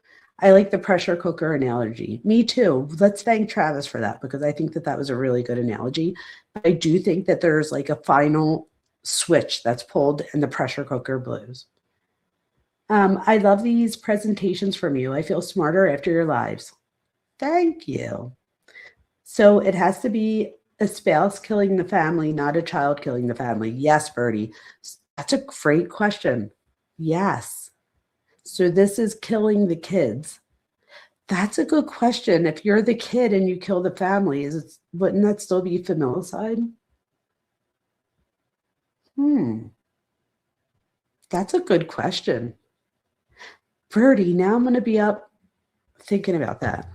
I like the pressure cooker analogy. Me too. Let's thank Travis for that, because I think that was a really good analogy. But I do think that there's a final switch that's pulled and the pressure cooker blows. I love these presentations from you. I feel smarter after your lives. Thank you. So it has to be a spouse killing the family, not a child killing the family. Yes, Bertie. That's a great question. Yes. So this is killing the kids. That's a good question. If you're the kid and you kill the family, wouldn't that still be familicide? That's a good question. Birdie, now I'm going to be up thinking about that.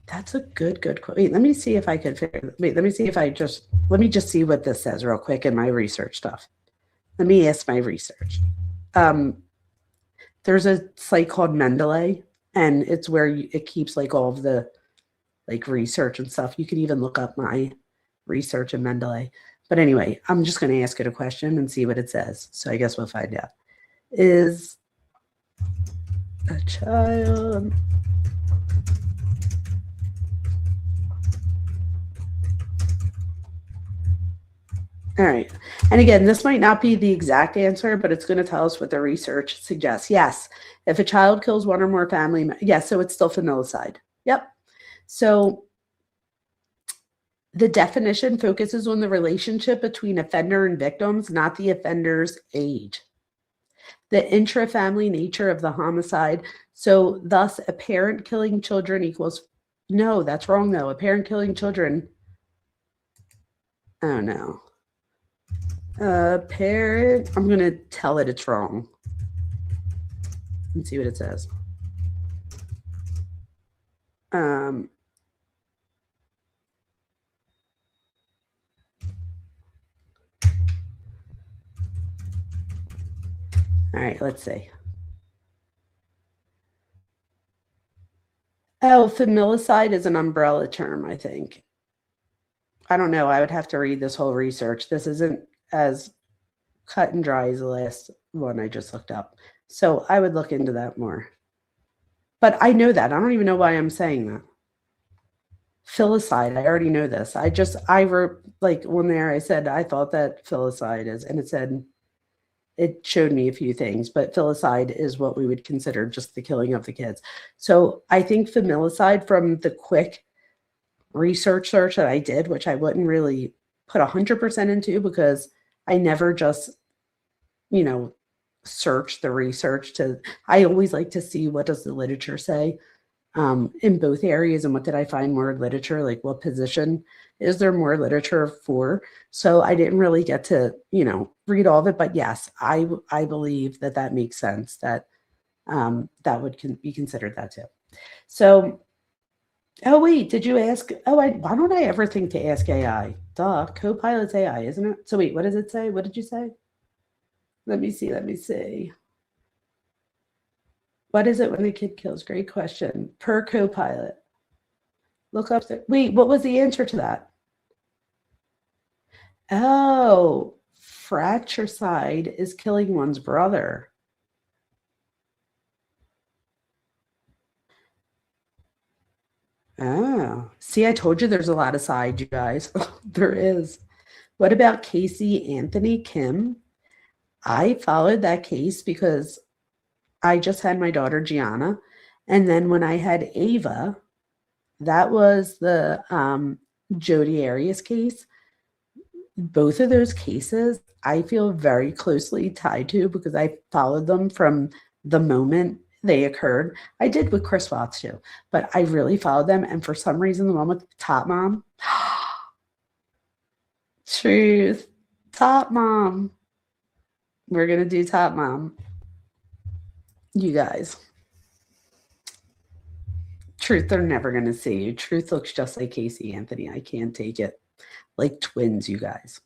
That's a good question. Wait, let me see if I could let me see if let me just see what this says real quick in my research stuff. Let me ask my research. There's a site called Mendeley, and it's where it keeps like all of the like research and stuff. You could even look up my research in Mendeley. But anyway, I'm just going to ask it a question and see what it says. So I guess we'll find out. Is a child all right. And again, this might not be the exact answer, but it's going to tell us what the research suggests. Yes. If a child kills one or more family, yes. So it's still familicide. Yep. So the definition focuses on the relationship between offender and victims, not the offender's age. The intra-family nature of the homicide. So thus a parent killing children equals, no, that's wrong though. A parent killing children. Oh no. Parent, I'm going to tell it it's wrong. Let's see what it says. All right, let's see. Oh, familicide is an umbrella term, I think. I don't know. I would have to read this whole research. This isn't as cut and dry as the last one I just looked up. So I would look into that more. But I know that. I don't even know why I'm saying that. Filicide, I already know this. I wrote like on there, I said, I thought that filicide is, and it showed me a few things, but filicide is what we would consider just the killing of the kids. So I think familicide, from the quick research search that I did, which I wouldn't really put 100% into because I never just, search the research I always like to see what does the literature say in both areas, and what did I find more literature, like what position is there more literature for. So I didn't really get to, read all of it, but yes, I believe that makes sense, that that would be considered that too. So, oh wait, did you ask? Why don't I ever think to ask AI? Duh, Copilot's AI, isn't it? So wait, what does it say? What did you say? Let me see. What is it when the kid kills? Great question. Per Copilot. Look up wait, what was the answer to that? Oh, fratricide is killing one's brother. Oh, see, I told you there's a lot of side, you guys. There is. What about Casey Anthony Kim? I followed that case because I just had my daughter Gianna, and then when I had Ava, that was the Jodi Arias case. Both of those cases I feel very closely tied to because I followed them from the moment they occurred. I did with Chris Watts too, but I really followed them. And for some reason, the one with Top Mom, truth, Top Mom. We're going to do Top Mom. You guys. Truth, they're never going to see you. Truth looks just like Casey Anthony. I can't take it. Like twins, you guys.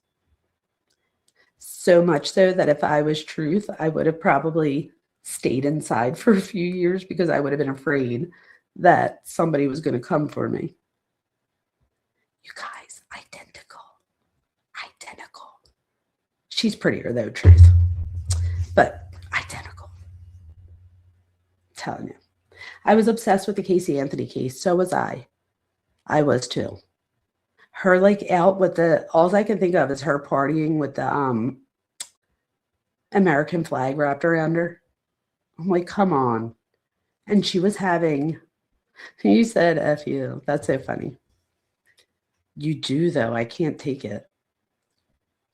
So much so that if I was Truth, I would have probably stayed inside for a few years because I would have been afraid that somebody was going to come for me. You guys, identical. She's prettier though, Truth, but identical. I'm telling you. I was obsessed with the Casey Anthony case. So was I. I was too. Her like out with all I can think of is her partying with the American flag wrapped around her. I'm like, come on. And she was having, you said F you. That's so funny. You do though. I can't take it.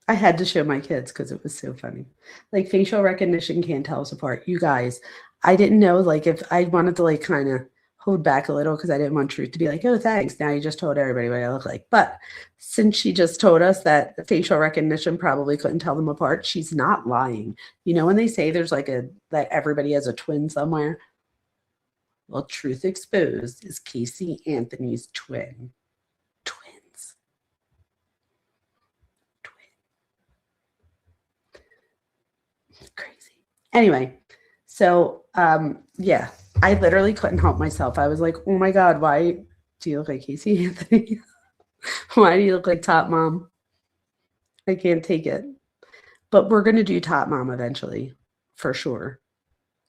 I had to show my kids because it was so funny. Like facial recognition can't tell us apart. You guys, I didn't know like if I wanted to like kind of hold back a little because I didn't want Truth to be like, oh, thanks. Now you just told everybody what I look like. But since she just told us that the facial recognition probably couldn't tell them apart, she's not lying. You know, when they say there's like that everybody has a twin somewhere. Well, Truth Exposed is Casey Anthony's twin. Twins. Crazy. Anyway, so yeah, I literally couldn't help myself. I was like, oh my God, why do you look like Casey Anthony? Why do you look like Top Mom? I can't take it. But we're going to do Top Mom eventually, for sure.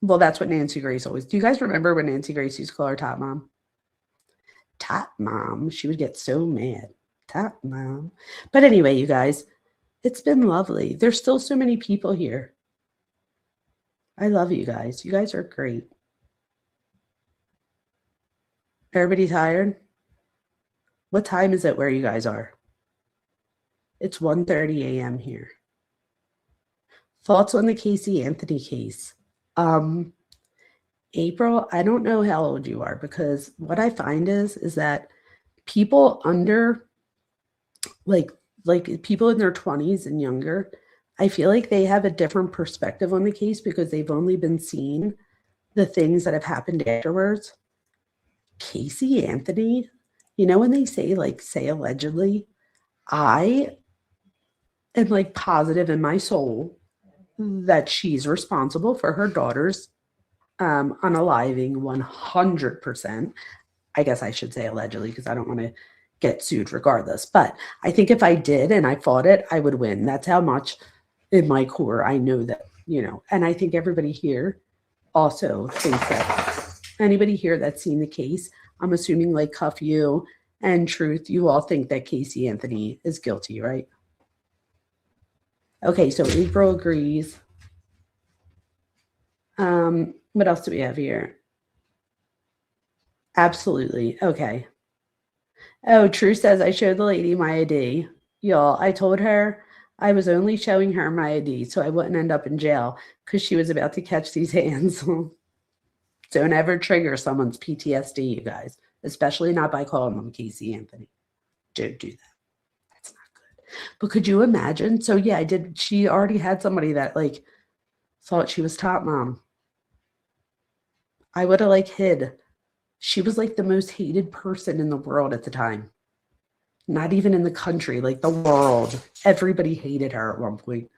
Well, that's what Nancy Grace always. Do you guys remember when Nancy Grace used to call her Top Mom? Top Mom. She would get so mad. Top Mom. But anyway, you guys, it's been lovely. There's still so many people here. I love you guys. You guys are great. Everybody tired? What time is it where you guys are? It's 1:30 a.m. here. Thoughts on the Casey Anthony case? April, I don't know how old you are, because what I find is that people under, like people in their 20s and younger, I feel like they have a different perspective on the case because they've only been seeing the things that have happened afterwards. Casey Anthony, you know, when they say allegedly, I am like positive in my soul that she's responsible for her daughter's unaliving 100%. I guess I should say allegedly because I don't want to get sued regardless. But I think if I did and I fought it, I would win. That's how much in my core I know that, you know, and I think everybody here also thinks that. Anybody here that's seen the case, I'm assuming like Cuff You and Truth, you all think that Casey Anthony is guilty, right? Okay, so April agrees. What else do we have here? Absolutely. Okay. Oh, Truth says I showed the lady my ID. Y'all, I told her I was only showing her my ID so I wouldn't end up in jail because she was about to catch these hands. Don't ever trigger someone's PTSD, you guys, especially not by calling them Casey Anthony. Don't do that. That's not good. But could you imagine? So yeah, she already had somebody that like thought she was Top Mom. I would have like hid. She was like the most hated person in the world at the time. Not even in the country, like the world. Everybody hated her at one point.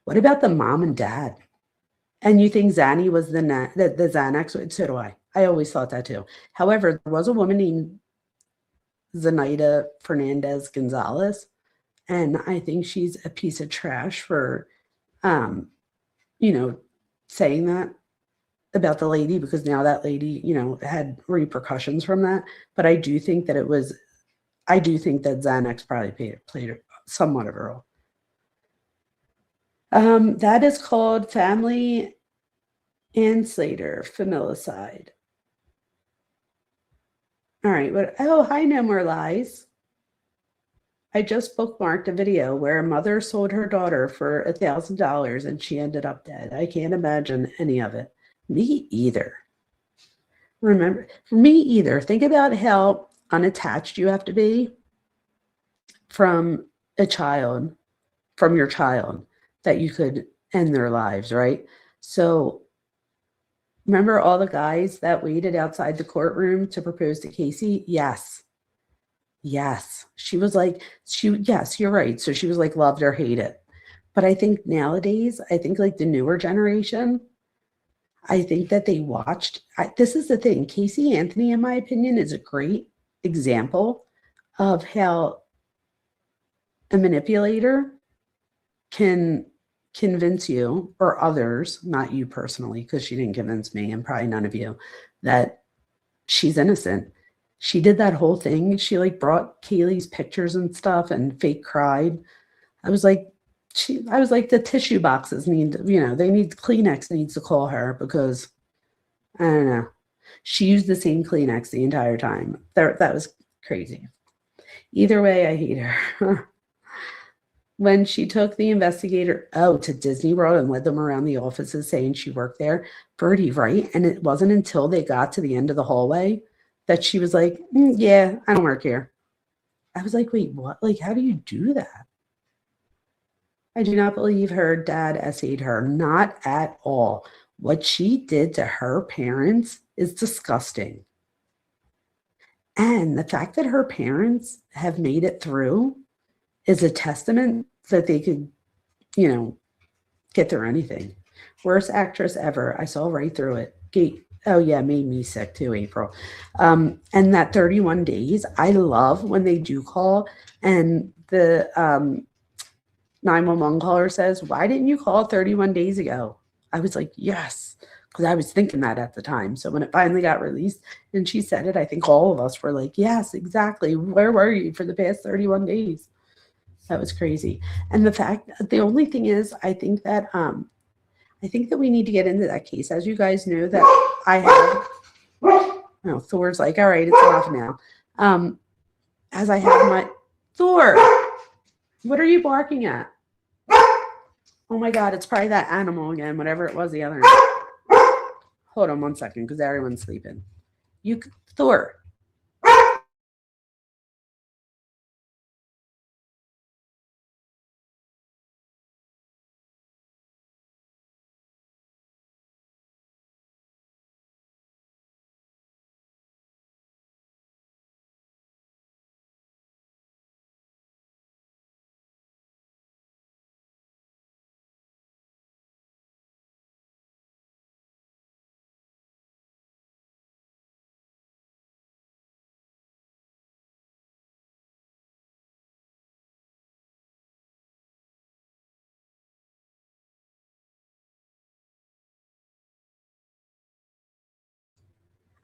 What about the mom and dad? And you think Zanny was the Xanax? So do I. I always thought that too. However, there was a woman named Zenaida Fernandez Gonzalez, and I think she's a piece of trash for, you know, saying that about the lady, because now that lady, you know, had repercussions from that. But I do think that Xanax probably played somewhat of a role. That is called Family and Slater, Familicide. All right. Oh, hi, No More Lies. I just bookmarked a video where a mother sold her daughter for $1,000 and she ended up dead. I can't imagine any of it. Me either. Remember, me either. Think about how unattached you have to be from your child, that you could end their lives, right? So remember all the guys that waited outside the courtroom to propose to Casey? Yes. She was like, yes, you're right. So she was like, loved or hate it. But I think nowadays, I think like the newer generation, I think that they watched, this is the thing, Casey Anthony, in my opinion, is a great example of how a manipulator can convince you, or others, not you personally, because she didn't convince me and probably none of you, that she's innocent. She did that whole thing. She like brought Kaylee's pictures and stuff and fake cried. I was like, the tissue boxes need, you know, Kleenex needs to call her because, I don't know. She used the same Kleenex the entire time. That was crazy. Either way, I hate her. when she took the investigator, to Disney World and led them around the offices saying she worked there, Birdie, right? And it wasn't until they got to the end of the hallway that she was like, yeah, I don't work here. I was like, wait, what? Like, how do you do that? I do not believe her dad essayed her. Not at all. What she did to her parents is disgusting. And the fact that her parents have made it through is a testament that they could, get through anything. Worst actress ever. I saw right through it. Oh yeah, made me sick too, April. And that 31 days, I love when they do call and the 911 caller says, why didn't you call 31 days ago? I was like, yes, because I was thinking that at the time. So when it finally got released and she said it, I think all of us were like, yes, exactly. Where were you for the past 31 days? That was crazy. And the only thing is, I think that we need to get into that case. As you guys know, that I have, Thor's like, all right, it's enough now. As I have my, Thor, what are you barking at? Oh my God, it's probably that animal again, whatever it was the other night. Hold on one second, because everyone's sleeping. Thor.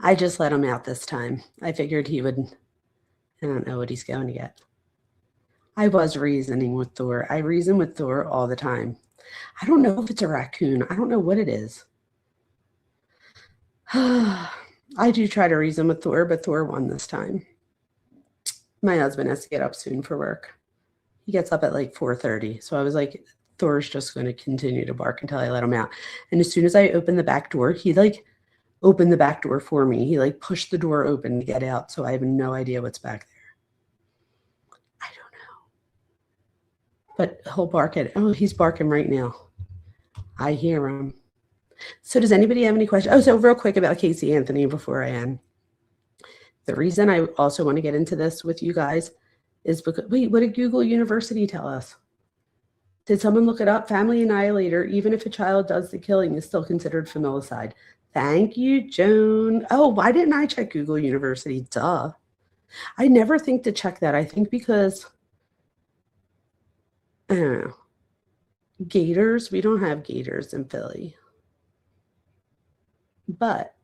I just let him out this time. I figured he would, I don't know what he's going to get. I was reasoning with Thor. I reason with Thor all the time. I don't know if it's a raccoon. I don't know what it is. I do try to reason with Thor, but Thor won this time. My husband has to get up soon for work. He gets up at like 4:30. So I was like, Thor's just going to continue to bark until I let him out. And as soon as I opened the back door, he opened the back door for me. He pushed the door open to get out. So I have no idea what's back there. I don't know. But he'll bark at, he's barking right now. I hear him. So does anybody have any questions? So real quick about Casey Anthony before I end. The reason I also want to get into this with you guys is because, wait, what did Google University tell us? Did someone look it up? Family annihilator, even if a child does the killing, is still considered familicide. Thank you, Joan. Oh, why didn't I check Google University? Duh. I never think to check that. I think because, I don't know. Gators, we don't have gators in Philly. But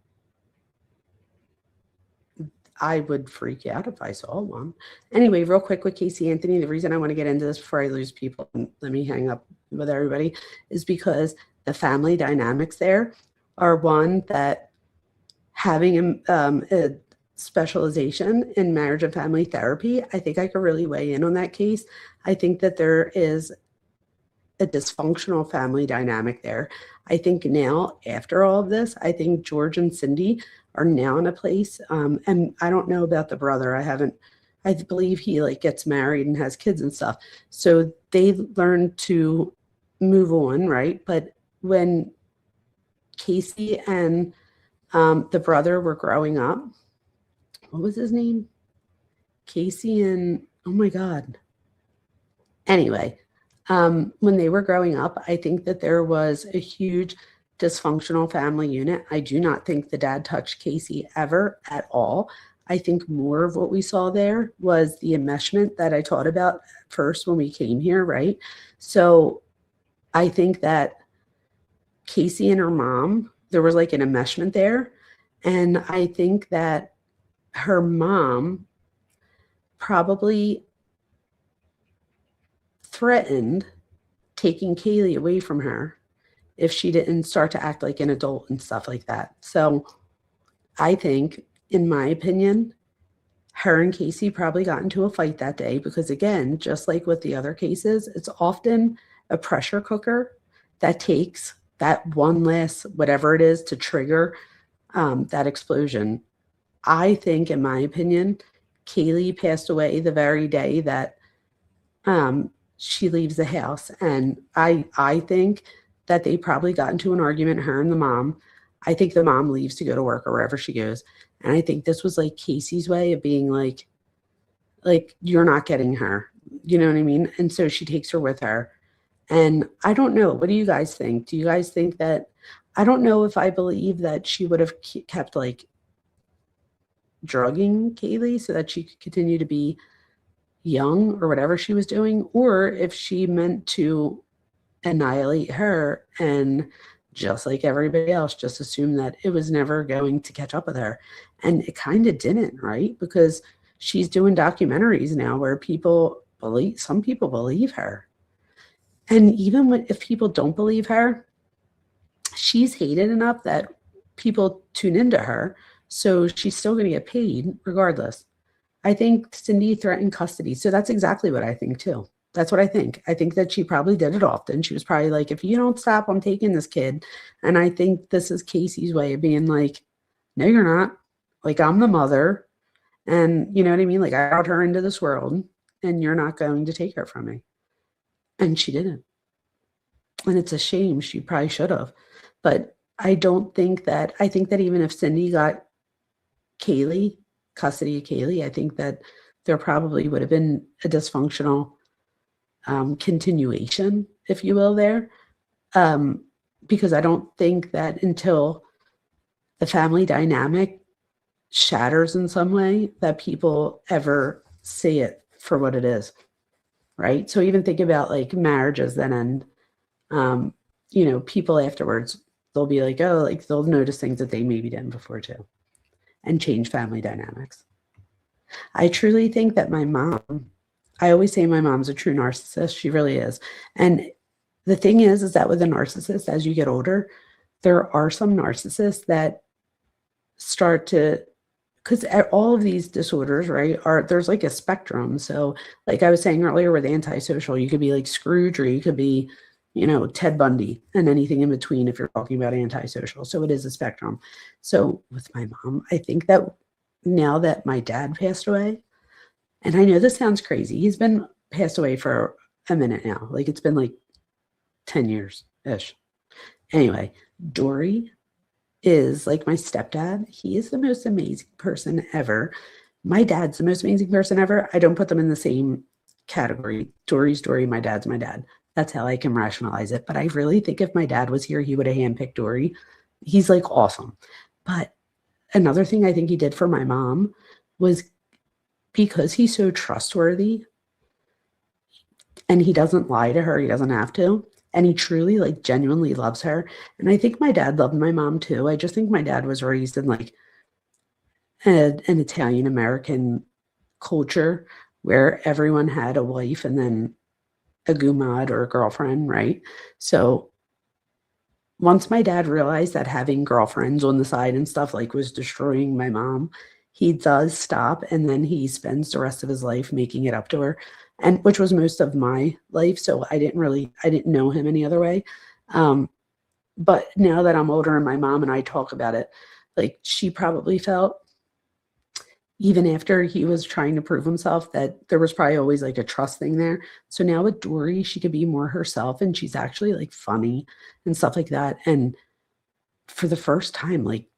I would freak out if I saw one. Anyway, real quick with Casey Anthony, the reason I want to get into this before I lose people, and let me hang up with everybody, is because the family dynamics there are one that having a specialization in marriage and family therapy, I think I could really weigh in on that case. I think that there is a dysfunctional family dynamic there. I think now, after all of this, I think George and Cindy are now in a place, and I don't know about the brother. I believe he gets married and has kids and stuff. So they learned to move on, right? But when Casey and the brother were growing up, what was his name? Casey and, oh my God. Anyway, when they were growing up, I think that there was a huge dysfunctional family unit. I do not think the dad touched Casey ever at all. I think more of what we saw there was the enmeshment that I taught about first when we came here, right? So I think that Casey and her mom, there was an enmeshment there. And I think that her mom probably threatened taking Kaylee away from her if she didn't start to act like an adult and stuff like that. So I think, in my opinion, Her and Casey probably got into a fight that day because, again, just like with the other cases, it's often a pressure cooker that takes that one last whatever it is to trigger that explosion. I think, in my opinion, Kaylee passed away the very day that she leaves the house. And I think that they probably got into an argument, her and the mom. I think the mom leaves to go to work or wherever she goes. And I think this was like Casey's way of being like, you're not getting her. You know what I mean? And so she takes her with her. And I don't know. What do you guys think? Do you guys think that, I don't know if I believe that she would have kept like drugging Kaylee so that she could continue to be young or whatever she was doing, or if she meant to annihilate her and just like everybody else, just assume that it was never going to catch up with her. And it kind of didn't, right? Because she's doing documentaries now where some people believe her. And even if people don't believe her, she's hated enough that people tune into her. So she's still going to get paid regardless. I think Cindy threatened custody. So that's exactly what I think too. That's what I think. I think that she probably did it often. She was probably like, if you don't stop, I'm taking this kid. And I think this is Casey's way of being like, no, you're not. Like, I'm the mother. And you know what I mean? Like, I brought her into this world and you're not going to take her from me. And she didn't. And it's a shame. She probably should have. But I think that even if Cindy got custody of Kaylee, I think that there probably would have been a dysfunctional continuation, if you will, there. Because I don't think that until the family dynamic shatters in some way that people ever see it for what it is, right? So even think about like marriages that end, people afterwards, they'll be like, oh, like they'll notice things that they maybe didn't before too, and change family dynamics. I truly think that I always say my mom's a true narcissist. She really is. And the thing is that with a narcissist, as you get older, there are some narcissists that start to, because all of these disorders, right, there's like a spectrum. So like I was saying earlier with antisocial, you could be like Scrooge or you could be, Ted Bundy and anything in between if you're talking about antisocial. So it is a spectrum. So with my mom, I think that now that my dad passed away, and I know this sounds crazy, he's been passed away for a minute now. Like it's been like 10 years-ish. Anyway, Dory is like my stepdad. He is the most amazing person ever. My dad's the most amazing person ever. I don't put them in the same category. Dory's Dory, my dad's my dad. That's how I can rationalize it. But I really think if my dad was here, he would have handpicked Dory. He's like awesome. But another thing I think he did for my mom was because he's so trustworthy and he doesn't lie to her, he doesn't have to. And he truly, like, genuinely loves her. And I think my dad loved my mom too. I just think my dad was raised in like an Italian-American culture where everyone had a wife and then a gumad or a girlfriend, right? So once my dad realized that having girlfriends on the side and stuff like was destroying my mom, he does stop and then he spends the rest of his life making it up to her, and which was most of my life. So I didn't know him any other way. But now that I'm older and my mom and I talk about it, like she probably felt, even after he was trying to prove himself, that there was probably always like a trust thing there. So now with Dory, she could be more herself and she's actually like funny and stuff like that. And for the first time, like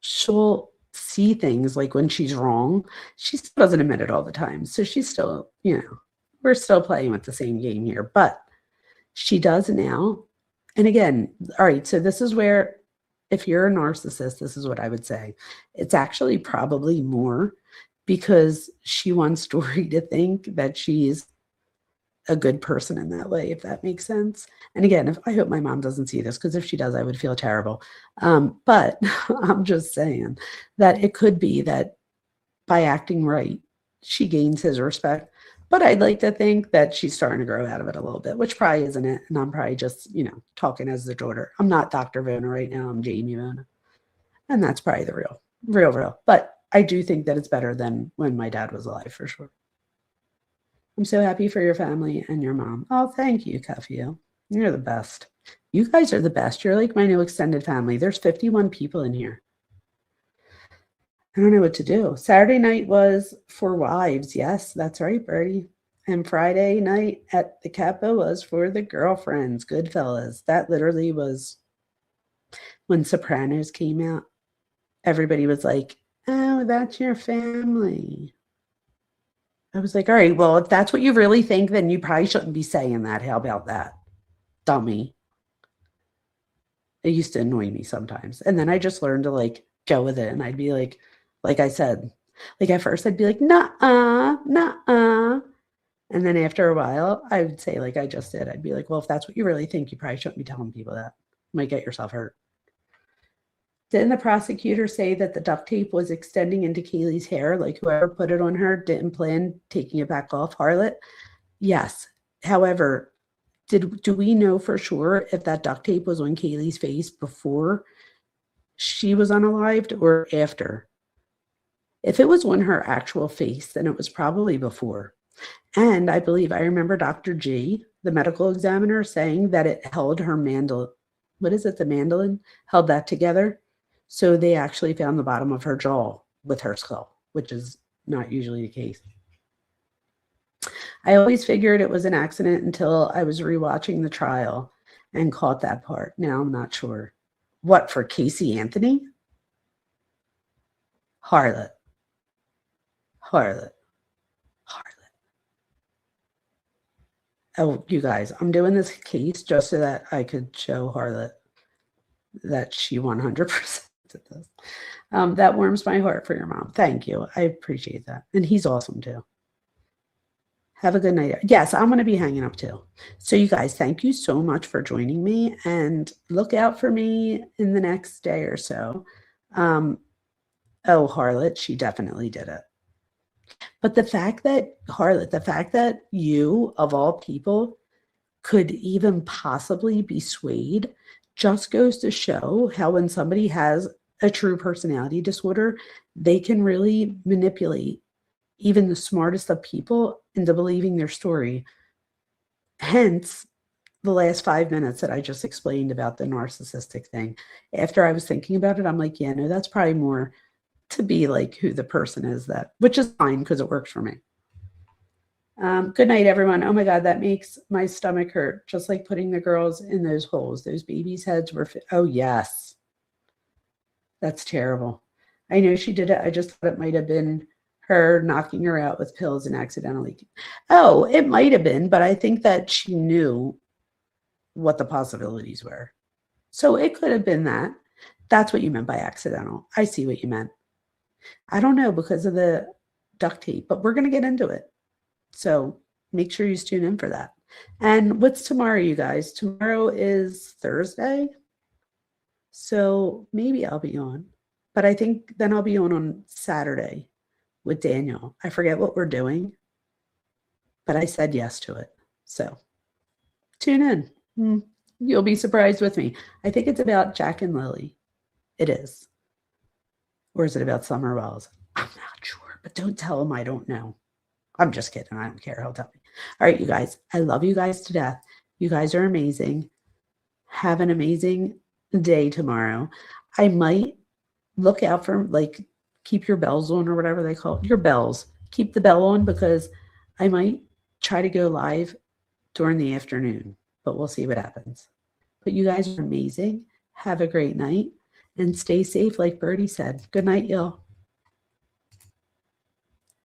she'll see things like when she's wrong. She still doesn't admit it all the time. So she's still, we're still playing with the same game here, but she does now. And again, all right, so this is where, if you're a narcissist, this is what I would say. It's actually probably more because she wants Dory to think that she's a good person in that way, if that makes sense. And again, I hope my mom doesn't see this, because if she does, I would feel terrible. But I'm just saying that it could be that by acting right, she gains his respect. But I'd like to think that she's starting to grow out of it a little bit, which probably isn't it. And I'm probably just, talking as the daughter. I'm not Dr. Vona right now. I'm Jaime Vona. And that's probably the real. But I do think that it's better than when my dad was alive, for sure. I'm so happy for your family and your mom. Oh, thank you, Cuffio. You're the best. You guys are the best. You're like my new extended family. There's 51 people in here. I don't know what to do. Saturday night was for wives. Yes, that's right, Birdie. And Friday night at the Capo was for the girlfriends, Goodfellas. That literally was when Sopranos came out. Everybody was like, oh, that's your family. I was like, all right, well, if that's what you really think, then you probably shouldn't be saying that. How about that? Dummy. It used to annoy me sometimes. And then I just learned to like go with it. And I'd be like I said, like at first I'd be like, nuh-uh, nuh-uh. And then after a while, I would say, like I just did, I'd be like, well, if that's what you really think, you probably shouldn't be telling people that. You might get yourself hurt. Didn't the prosecutor say that the duct tape was extending into Kaylee's hair? Like whoever put it on her didn't plan taking it back off, harlot? Yes. However, do we know for sure if that duct tape was on Kaylee's face before she was unalived or after? If it was on her actual face, then it was probably before. And I believe I remember Dr. G, the medical examiner, saying that it held her mandolin. What is it? The mandolin held that together. So they actually found the bottom of her jaw with her skull, which is not usually the case. I always figured it was an accident until I was rewatching the trial and caught that part. Now I'm not sure. What, for Casey Anthony? Harlot. Harlot. Harlot. Oh, you guys, I'm doing this case just so that I could show Harlot that she 100% did this. That warms my heart for your mom. Thank you. I appreciate that. And he's awesome too. Have a good night. Yes, I'm going to be hanging up too. So you guys, thank you so much for joining me, and look out for me in the next day or so. Oh, Harlot, she definitely did it. But the fact that, Harlot, the fact that you, of all people, could even possibly be swayed just goes to show how when somebody has a true personality disorder, they can really manipulate even the smartest of people into believing their story. Hence, the last 5 minutes that I just explained about the narcissistic thing. After I was thinking about it, I'm like, yeah, no, that's probably more to be like who the person is, that, which is fine because it works for me. Good night, everyone. Oh my God, that makes my stomach hurt. Just like putting the girls in those holes. Those babies' heads were, oh yes. That's terrible. I know she did it. I just thought it might have been her knocking her out with pills and accidentally. Oh, it might have been, but I think that she knew what the possibilities were. So it could have been that. That's what you meant by accidental. I see what you meant. I don't know because of the duct tape, but we're going to get into it. So make sure you tune in for that. And what's tomorrow, you guys? Tomorrow is Thursday. So maybe I'll be on, but I think then I'll be on Saturday with Daniel. I forget what we're doing, but I said yes to it. So tune in. You'll be surprised with me. I think it's about Jack and Lily. It is. Or is it about Summer Wells? I'm not sure, but don't tell him I don't know. I'm just kidding. I don't care. He'll tell me. All right, you guys. I love you guys to death. You guys are amazing. Have an amazing day tomorrow. I might look out for, like, keep your bells on or whatever they call it. Your bells. Keep the bell on because I might try to go live during the afternoon, but we'll see what happens. But you guys are amazing. Have a great night and stay safe, like Birdie said. Good night, y'all.